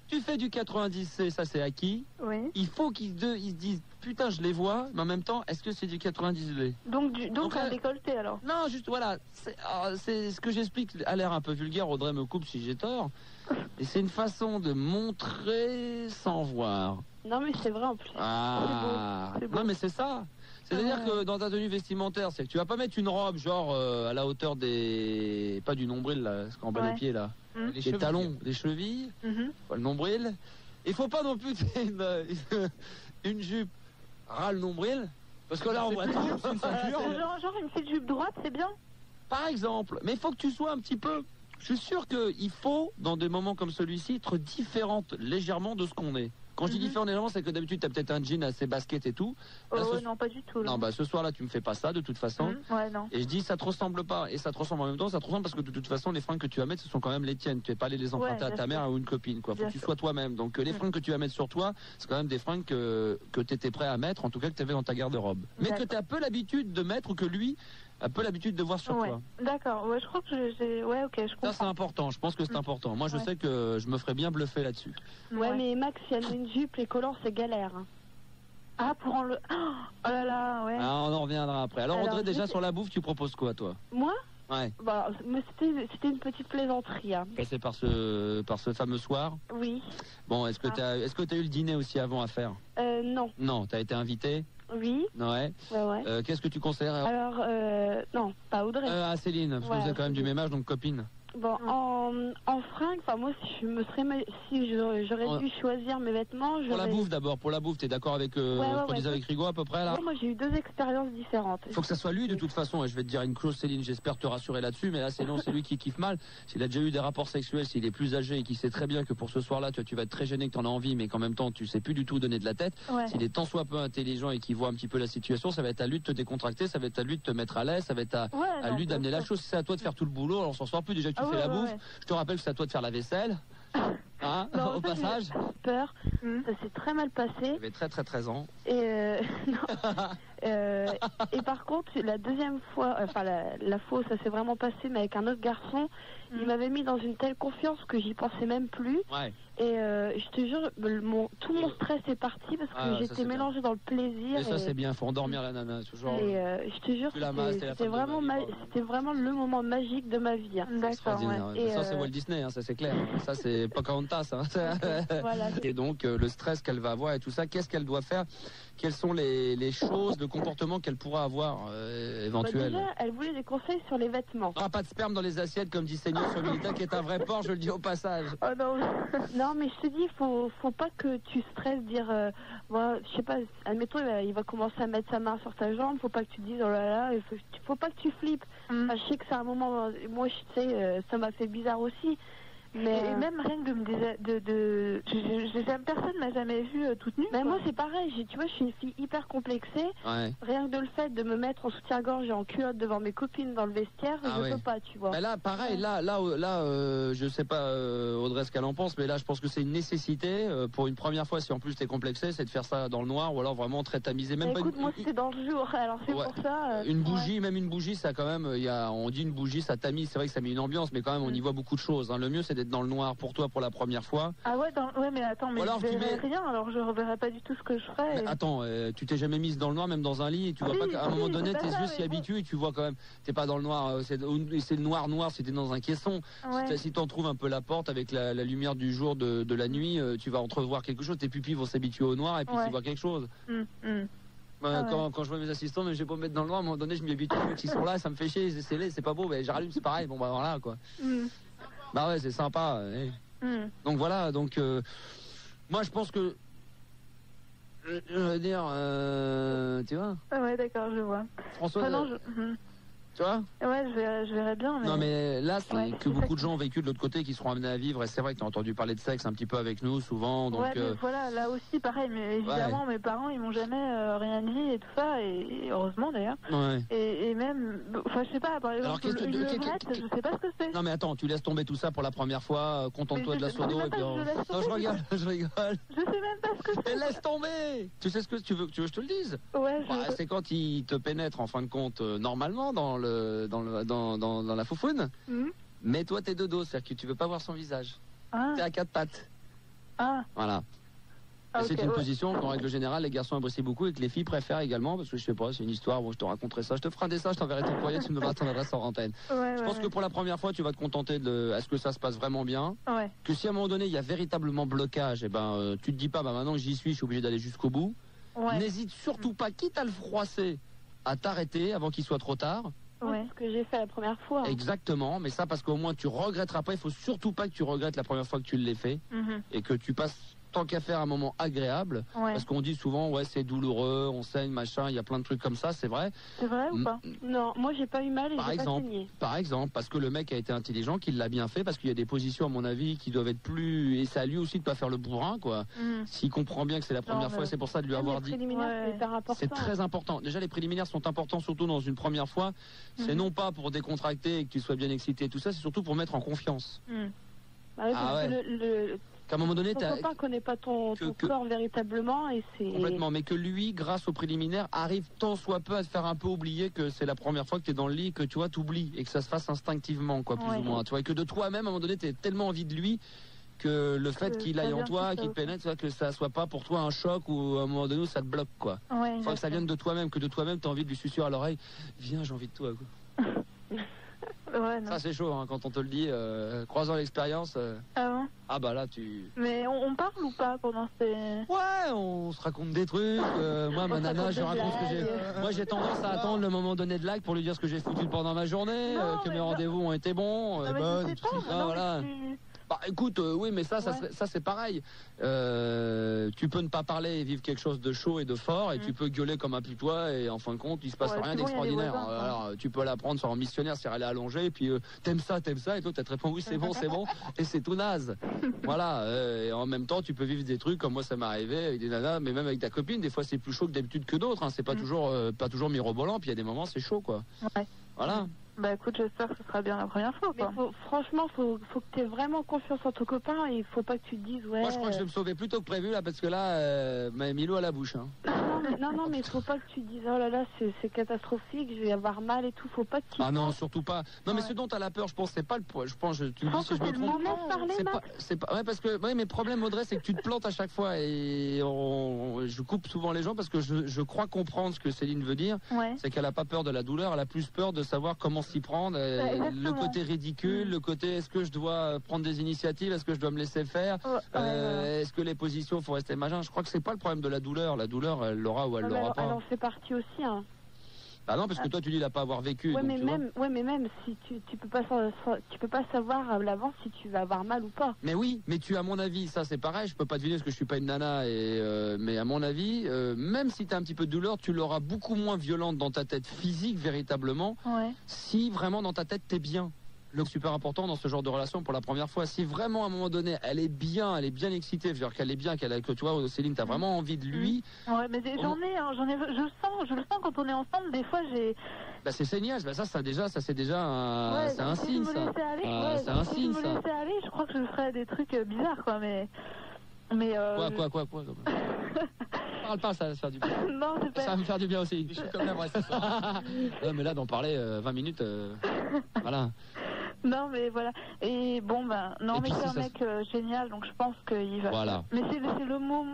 tu fais du 90C, ça c'est acquis. Oui. Il faut qu'ils se disent putain je les vois, mais en même temps est-ce que c'est du 90D? Donc un décolleté alors? Non, juste voilà, c'est ce que j'explique a l'air un peu vulgaire, Audrey me coupe si j'ai tort. Et c'est une façon de montrer sans voir. Non mais c'est vrai en plus. C'est beau. Non mais c'est ça. C'est-à-dire que dans ta tenue vestimentaire, c'est que tu vas pas mettre une robe genre à la hauteur des... pas du nombril là, ce qu'en bas des pieds là. Les talons, les chevilles, pas le nombril. Il faut pas non plus une jupe ras le nombril, parce que là on voit tout. Genre une petite jupe droite, c'est bien. Par exemple, mais il faut que tu sois un petit peu... Je suis sûr qu'il faut, dans des moments comme celui-ci, être différente légèrement de ce qu'on est. Quand je dis différent légèrement, c'est que d'habitude, tu as peut-être un jean assez basket et tout. Là, non, pas du tout. Là. Non, bah ce soir-là, tu me fais pas ça, de toute façon. Ouais, non. Et je dis, ça te ressemble pas. Et ça te ressemble en même temps, ça te ressemble parce que de toute façon, les fringues que tu vas mettre, ce sont quand même les tiennes. Tu vas pas aller les emprunter à ta mère ou une copine, quoi. Faut que tu sois toi-même. Donc, les fringues que tu vas mettre sur toi, c'est quand même des fringues que tu étais prêt à mettre, en tout cas que tu avais dans ta garde-robe. Mais que tu as peu l'habitude de mettre ou que lui a peu l'habitude de voir sur toi. D'accord, ouais, je crois que j'ai... Ouais, ok, je comprends. Ça, c'est important, je pense que c'est important. Moi, je sais que je me ferais bien bluffer là-dessus. Ouais, mais Max, si elle a une jupe, les collants, c'est galère. Ah, pour enlever... Oh là là, ouais. Ah, on en reviendra après. Alors Audrey, déjà, sur la bouffe, tu proposes quoi, toi? Moi? Ouais. Bah, mais c'était une petite plaisanterie. Hein. Passé par ce fameux soir? Oui. Bon, est-ce que t'as eu le dîner aussi avant à faire? Non. Non, t'as été invité? Oui. Ouais. Ouais. Qu'est-ce que tu conseillerais? Alors, non, pas Audrey. Céline, parce que vous êtes quand même du même âge, donc copine. Bon, en fringues, enfin moi si j'aurais dû choisir mes vêtements, Pour la bouffe d'abord, pour la bouffe, t'es d'accord avec ce qu'on disait avec Rigaud à peu près là? Ouais, moi j'ai eu 2 expériences différentes. Il faut que ça soit lui de toute façon, et je vais te dire une chose Céline, j'espère te rassurer là-dessus, mais là c'est lui qui kiffe mal. S'il a déjà eu des rapports sexuels, s'il est plus âgé et qu'il sait très bien que pour ce soir-là, tu vas être très gêné, que t'en as envie, mais qu'en même temps tu sais plus du tout donner de la tête, s'il est tant soit peu intelligent et qu'il voit un petit peu la situation, ça va être à lui de te décontracter, ça va être à lui de te mettre à l'aise, ça va être à lui d'amener la chose. Si c'est à toi de faire tout le boulot, alors on s'en sort plus, déjà que tu fais la bouffe. Je te rappelle que c'est à toi de faire la vaisselle. Hein, non, au passage. J'ai peur. Ça s'est très mal passé. J'avais très ans. Et et par contre, la deuxième fois, enfin la fois où ça s'est vraiment passé, mais avec un autre garçon, il m'avait mis dans une telle confiance que j'y pensais même plus. Ouais. Et je te jure, tout mon stress est parti parce que j'étais mélangée dans le plaisir. Et ça c'est bien, faut endormir la nana toujours. Et je te jure, c'était vraiment le moment magique de ma vie. D'accord. Ouais. Et ça c'est Walt Disney, hein, ça c'est clair. Ça c'est Pocahontas. Hein. Voilà. Et donc le stress qu'elle va avoir et tout ça, qu'est-ce qu'elle doit faire? Quelles sont les choses, le comportement qu'elle pourra avoir éventuel? Déjà, elle voulait des conseils sur les vêtements. Ah, pas de sperme dans les assiettes comme dit Seigneur sur Milita, qui est un vrai porc, je le dis au passage. Oh non. Non, mais je te dis, faut pas que tu stresses, dire, je sais pas, admettons, il va commencer à mettre sa main sur ta jambe, faut pas que tu dises, oh là là, faut pas que tu flippes. Enfin, je sais que c'est un moment, moi, je sais, ça m'a fait bizarre aussi. Mais et même rien que personne m'a jamais vue toute nue. Mais moi c'est pareil, tu vois, je suis une fille hyper complexée. Ouais. Rien que de le fait de me mettre en soutien-gorge et en culotte devant mes copines dans le vestiaire, je peux pas, tu vois. Bah là, pareil, là, je sais pas Audrey ce qu'elle en pense, mais là je pense que c'est une nécessité pour une première fois, si en plus t'es complexé, c'est de faire ça dans le noir ou alors vraiment très tamisé. Même écoute, moi c'était dans le jour, alors c'est pour ça. Une bougie, même une bougie, ça quand même, on dit une bougie, ça tamise, c'est vrai que ça met une ambiance, mais quand même on y voit beaucoup de choses. Hein. Le mieux c'est d'être dans le noir pour toi pour la première fois. Ah ouais, mais attends, mais je verrai rien, alors je reverrai pas du tout ce que je ferai. Mais attends, tu t'es jamais mise dans le noir, même dans un lit, et tu vois pas qu'à un moment donné tes yeux s'y habituent et tu vois quand même, t'es pas dans le noir, c'est le noir, si t'es dans un caisson. Ouais. Si t'en trouves un peu la porte avec la lumière du jour de la nuit, tu vas entrevoir quelque chose, tes pupilles vont s'habituer au noir et puis tu vois quelque chose. Quand je vois mes assistants, mais je vais pas me mettre dans le noir, à un moment donné je m'y habitue, ils sont là, ça me fait chier, c'est pas beau, mais j'allume, c'est pareil, bon bah voilà quoi. Bah ouais, c'est sympa. Donc voilà, donc moi je pense que je veux dire, tu vois. Ah ouais, d'accord, je vois. François, tu vois. Ouais, je verrai bien. Mais... Non mais là, c'est que beaucoup de gens ont vécu de l'autre côté, qui seront amenés à vivre. Et c'est vrai que tu as entendu parler de sexe un petit peu avec nous souvent. Donc, mais voilà, là aussi pareil. Mais évidemment, mes parents, ils m'ont jamais rien dit et tout ça, et heureusement d'ailleurs. Ouais. Et même, enfin, je sais pas. Par exemple, je sais pas ce que c'est. Non mais attends, tu laisses tomber tout ça pour la première fois. Contente-toi de la sono et puis. Non, je rigole. Je sais même pas ce que c'est. Laisse tomber. Tu sais ce que tu veux que je te le dise? Ouais. C'est quand il te pénètre en fin de compte normalement dans la foufoune, mais toi t'es de dos, c'est-à-dire que tu veux pas voir son visage. T'es à 4 pattes. Voilà. C'est une position qu'en règle générale les garçons apprécient beaucoup et que les filles préfèrent également, parce que je sais pas, c'est une histoire, bon je te raconterai ça, je te ferai un dessin, je t'enverrai ton courrier, tu me donneras ton adresse en antenne. Je pense que pour la première fois tu vas te contenter de est-ce que ça se passe vraiment bien, que si à un moment donné il y a véritablement blocage, et tu te dis pas maintenant que j'y suis, je suis obligé d'aller jusqu'au bout. N'hésite surtout pas, quitte à le froisser, à t'arrêter avant qu'il soit trop tard. Ouais, ce que j'ai fait la première fois. Exactement, mais ça parce qu'au moins tu regretteras pas. Il faut surtout pas que tu regrettes la première fois que tu l'as fait et que tu passes tant qu'à faire un moment agréable. Parce qu'on dit souvent c'est douloureux, on saigne, machin, il y a plein de trucs comme ça, c'est vrai. C'est vrai ou pas? Non, moi j'ai pas eu mal et j'ai pas saigné. Par exemple, parce que le mec a été intelligent, qu'il l'a bien fait, parce qu'il y a des positions à mon avis qui doivent être plus, et c'est à lui aussi de pas faire le bourrin quoi. S'il comprend bien que c'est la première fois, c'est pour ça de lui avoir dit. C'est très important. Déjà les préliminaires sont importants, surtout dans une première fois. C'est non pas pour décontracter et que tu sois bien excité et tout ça, c'est surtout pour mettre en confiance. Qu'à un moment donné, ton copain connaît pas ton corps véritablement et c'est complètement, mais que lui, grâce aux préliminaires, arrive tant soit peu à te faire un peu oublier que c'est la première fois que tu es dans le lit, que tu vois, t'oublies et que ça se fasse instinctivement, quoi, plus ou moins. Tu vois, et que de toi-même, à un moment donné, tu as tellement envie de lui que le fait qu'il aille en toi, qu'il te pénètre, tu vois, que ça soit pas pour toi un choc ou à un moment donné ça te bloque, quoi. Il faut que ça vienne de toi-même, que de toi-même, tu as envie de lui susurrer à l'oreille, viens, j'ai envie de toi, quoi. Ouais, non. Ça c'est chaud hein, quand on te le dit, croisant l'expérience. Ah bon? Ah bah là tu... Mais on parle ou pas pendant ces... Ouais, on se raconte des trucs. Moi, ma nana, je raconte ce que j'ai... Moi, j'ai tendance à attendre le moment donné de l'acte pour lui dire ce que j'ai foutu pendant ma journée, que mes rendez-vous ont été bons. Voilà. Bah écoute, oui, mais ça c'est pareil. Tu peux ne pas parler et vivre quelque chose de chaud et de fort, et tu peux gueuler comme un putois, et en fin de compte, il se passe rien d'extraordinaire. Alors, tu peux l'apprendre sur un missionnaire si elle est allongée, et puis t'aimes ça, et toi, tu te réponds oui, c'est bon, et c'est tout naze. Voilà. Et en même temps, tu peux vivre des trucs comme moi, ça m'est arrivé avec des nanas, mais même avec ta copine, des fois c'est plus chaud que d'habitude que d'autres. Hein. C'est pas toujours mirobolant, puis il y a des moments c'est chaud, quoi. Ouais. Voilà. Bah écoute, j'espère que ce sera bien la première fois. Mais franchement, faut que tu aies vraiment confiance en ton copain et il faut pas que tu te dises ouais. Moi je crois que je vais me sauver plus tôt que prévu là parce que là, m'a mis l'eau à la bouche. Hein. Non, mais faut pas que tu te dises oh là là, c'est catastrophique, je vais avoir mal et tout. Faut pas que tu. Ah non, surtout pas. Non, mais ce dont t'as la peur, je pense, c'est pas le poids. Je pense, tu me dis si je me trompe. C'est pas. Ouais, parce que mes problèmes, Audrey, c'est que tu te plantes à chaque fois et je coupe souvent les gens parce que je crois comprendre ce que Céline veut dire. Ouais. C'est qu'elle a pas peur de la douleur, elle a plus peur de savoir comment s'y prendre. Le côté ridicule, le côté est-ce que je dois prendre des initiatives, est-ce que je dois me laisser faire, est-ce que les positions faut rester machin. Je crois que c'est pas le problème de la douleur. La douleur, elle l'aura ou elle l'aura pas. Elle en fait partie aussi. Hein. Ah non, parce que toi tu dis la pas avoir vécu. Ouais, donc, mais même si tu peux pas savoir à l'avance si tu vas avoir mal ou pas. Mais oui, mais tu à mon avis, ça c'est pareil, je peux pas deviner parce que je suis pas une nana mais à mon avis, même si tu as un petit peu de douleur, tu l'auras beaucoup moins violente dans ta tête physique véritablement. Ouais. Si vraiment dans ta tête t'es bien. Le super important dans ce genre de relation pour la première fois, si vraiment à un moment donné elle est bien excitée, c'est-à-dire qu'elle est bien, que tu vois Céline, t'as vraiment envie de lui. Ouais, mais j'en ai, je le sens quand on est ensemble. Des fois j'ai. Bah c'est génial, bah ça c'est déjà c'est un signe ça. C'est un signe ça. Si je me laissais aller, je crois que je ferais des trucs bizarres quoi, mais. Quoi. Parle pas, ça va me faire du bien. Non, c'est pas. Ça va me faire du bien aussi. Je suis comme la vraie ce soir. Non, mais là d'en parler 20 minutes, voilà. Non mais voilà, et bon ben non mais c'est un mec génial, donc je pense qu'il va. Voilà. Mais c'est le mot,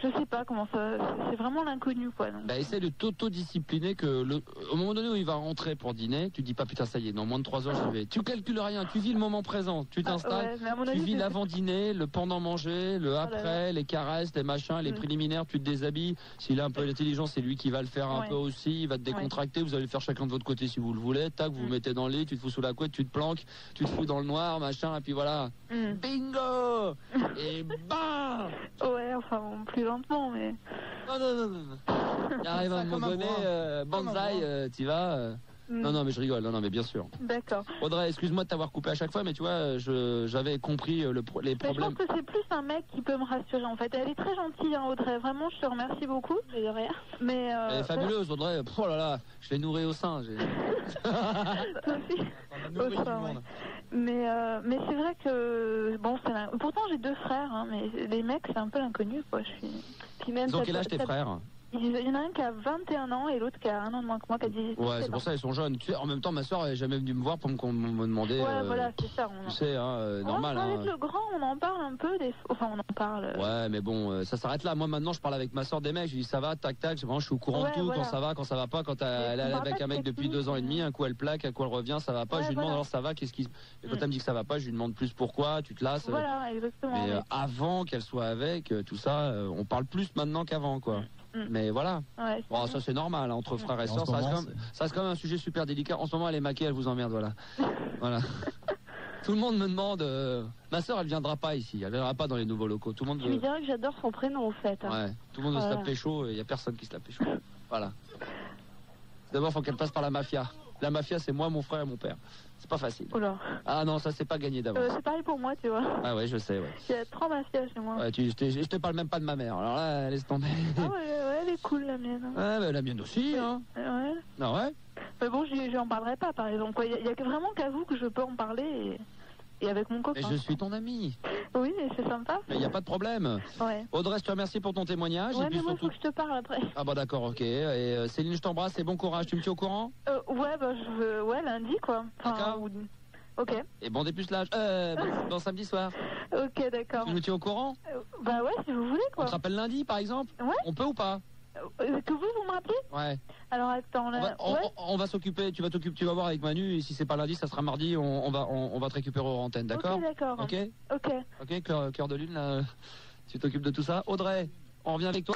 je sais pas comment ça, c'est vraiment l'inconnu quoi. Donc. Bah essaie de t'auto-discipliner au moment donné où il va rentrer pour dîner, tu dis pas putain ça y est, dans moins de 3 heures je vais. Tu calcules rien, tu vis le moment présent, tu t'installes, tu vis l'avant-dîner, le pendant manger, le après, les caresses, les machins, les préliminaires, tu te déshabilles. S'il a un peu d'intelligence, c'est lui qui va le faire un peu aussi, il va te décontracter, vous allez le faire chacun de votre côté si vous le voulez, tac, vous vous mettez dans le lit, tu te fous sous la couette, tu te planques, tu te fous dans le noir, machin, et puis voilà. Bingo. Et bam. Ouais, enfin bon, plus lentement, mais... Non. Il arrive à un moment donné, Banzai, t'y vas... Non, mais je rigole, non, mais bien sûr. D'accord. Audrey, excuse-moi de t'avoir coupé à chaque fois, mais tu vois, j'avais compris les problèmes. Je pense que c'est plus un mec qui peut me rassurer, en fait. Elle est très gentille, hein, Audrey, vraiment, je te remercie beaucoup. De rien. Mais elle est fabuleuse, Audrey. Oh là là, je l'ai nourrie au sein. Toi aussi. Au sein, ouais. Mais c'est vrai que, bon, pourtant j'ai 2 frères, hein, mais les mecs, c'est un peu l'inconnu, quoi. Puis même, ils ont quel âge tes frères ? Il y en a un qui a 21 ans et l'autre qui a 1 an de moins que moi, qui a 18 ans. Ouais, c'est pour ça, ils sont jeunes. Tu sais, en même temps, ma soeur, elle n'est jamais venue me voir pour me demander. Ouais, voilà, c'est ça. Tu sais, normal. Avec le grand, on en parle un peu. Enfin, on en parle. Ouais, mais bon, ça s'arrête là. Moi, maintenant, je parle avec ma soeur des mecs. Je dis, ça va, tac, tac. Je suis au courant de tout. Voilà. Quand ça va pas. Quand elle est avec un mec depuis 2 ans et demi, un coup elle plaque, un coup elle revient, ça va pas. Je lui demande alors ça va, qu'est-ce qui. Et quand elle me dit que ça va pas, je lui demande plus pourquoi, tu te lasses. Voilà, exactement. Mais avant qu'elle soit avec, tout ça, on parle plus maintenant qu'avant, quoi. Mais voilà. Ouais, bon, ça c'est normal, hein, entre frères et sœurs. Ça reste quand même un sujet super délicat. En ce moment, elle est maquée, elle vous emmerde, voilà. Voilà. Tout le monde me demande. Ma sœur, elle viendra pas ici. Elle viendra pas dans les nouveaux locaux. Tout le monde. Je lui dirais que j'adore son prénom, en fait. Hein. Ouais. Tout le monde veut se la pécho et il y a personne qui se la pécho. Voilà. D'abord, faut qu'elle passe par la mafia. La mafia, c'est moi, mon frère et mon père. C'est pas facile. Oula. Ah non, ça c'est pas gagné d'avance. C'est pareil pour moi, tu vois. Ah ouais, je sais, ouais. Il y a 3 mafias chez moi. Ouais, je te parle même pas de ma mère. Alors là, laisse tomber. Ah ouais, elle est cool, la mienne. Ouais, bah, la mienne aussi, hein. Ouais. Ah ouais. Mais bon, j'en parlerai pas, par exemple. Il y a vraiment qu'à vous que je peux en parler et avec mon copain. Mais je suis ton ami. Oui, mais c'est sympa. Mais il n'y a pas de problème. Ouais. Audrey, je te remercie pour ton témoignage. Ouais, et puis mais moi, surtout... faut que je te parle après. Ah bah d'accord, ok. Et Céline, je t'embrasse et bon courage. Tu me tiens au courant? Ouais, bah ouais, lundi, quoi. Enfin, d'accord. Ok. Et bon dépucelage. Bon samedi soir. Ok, d'accord. Tu me tiens au courant? Bah ouais, si vous voulez, quoi. On te rappelle lundi, par exemple? Ouais. On peut ou pas? Que vous me rappelez? Ouais. Alors attends, là... On va s'occuper, tu vas voir avec Manu, et si c'est pas lundi, ça sera mardi, on va te récupérer aux antennes, d'accord? Ok, d'accord. Ok. Ok. Ok, cœur de lune, là, tu t'occupes de tout ça. Audrey, on revient avec toi.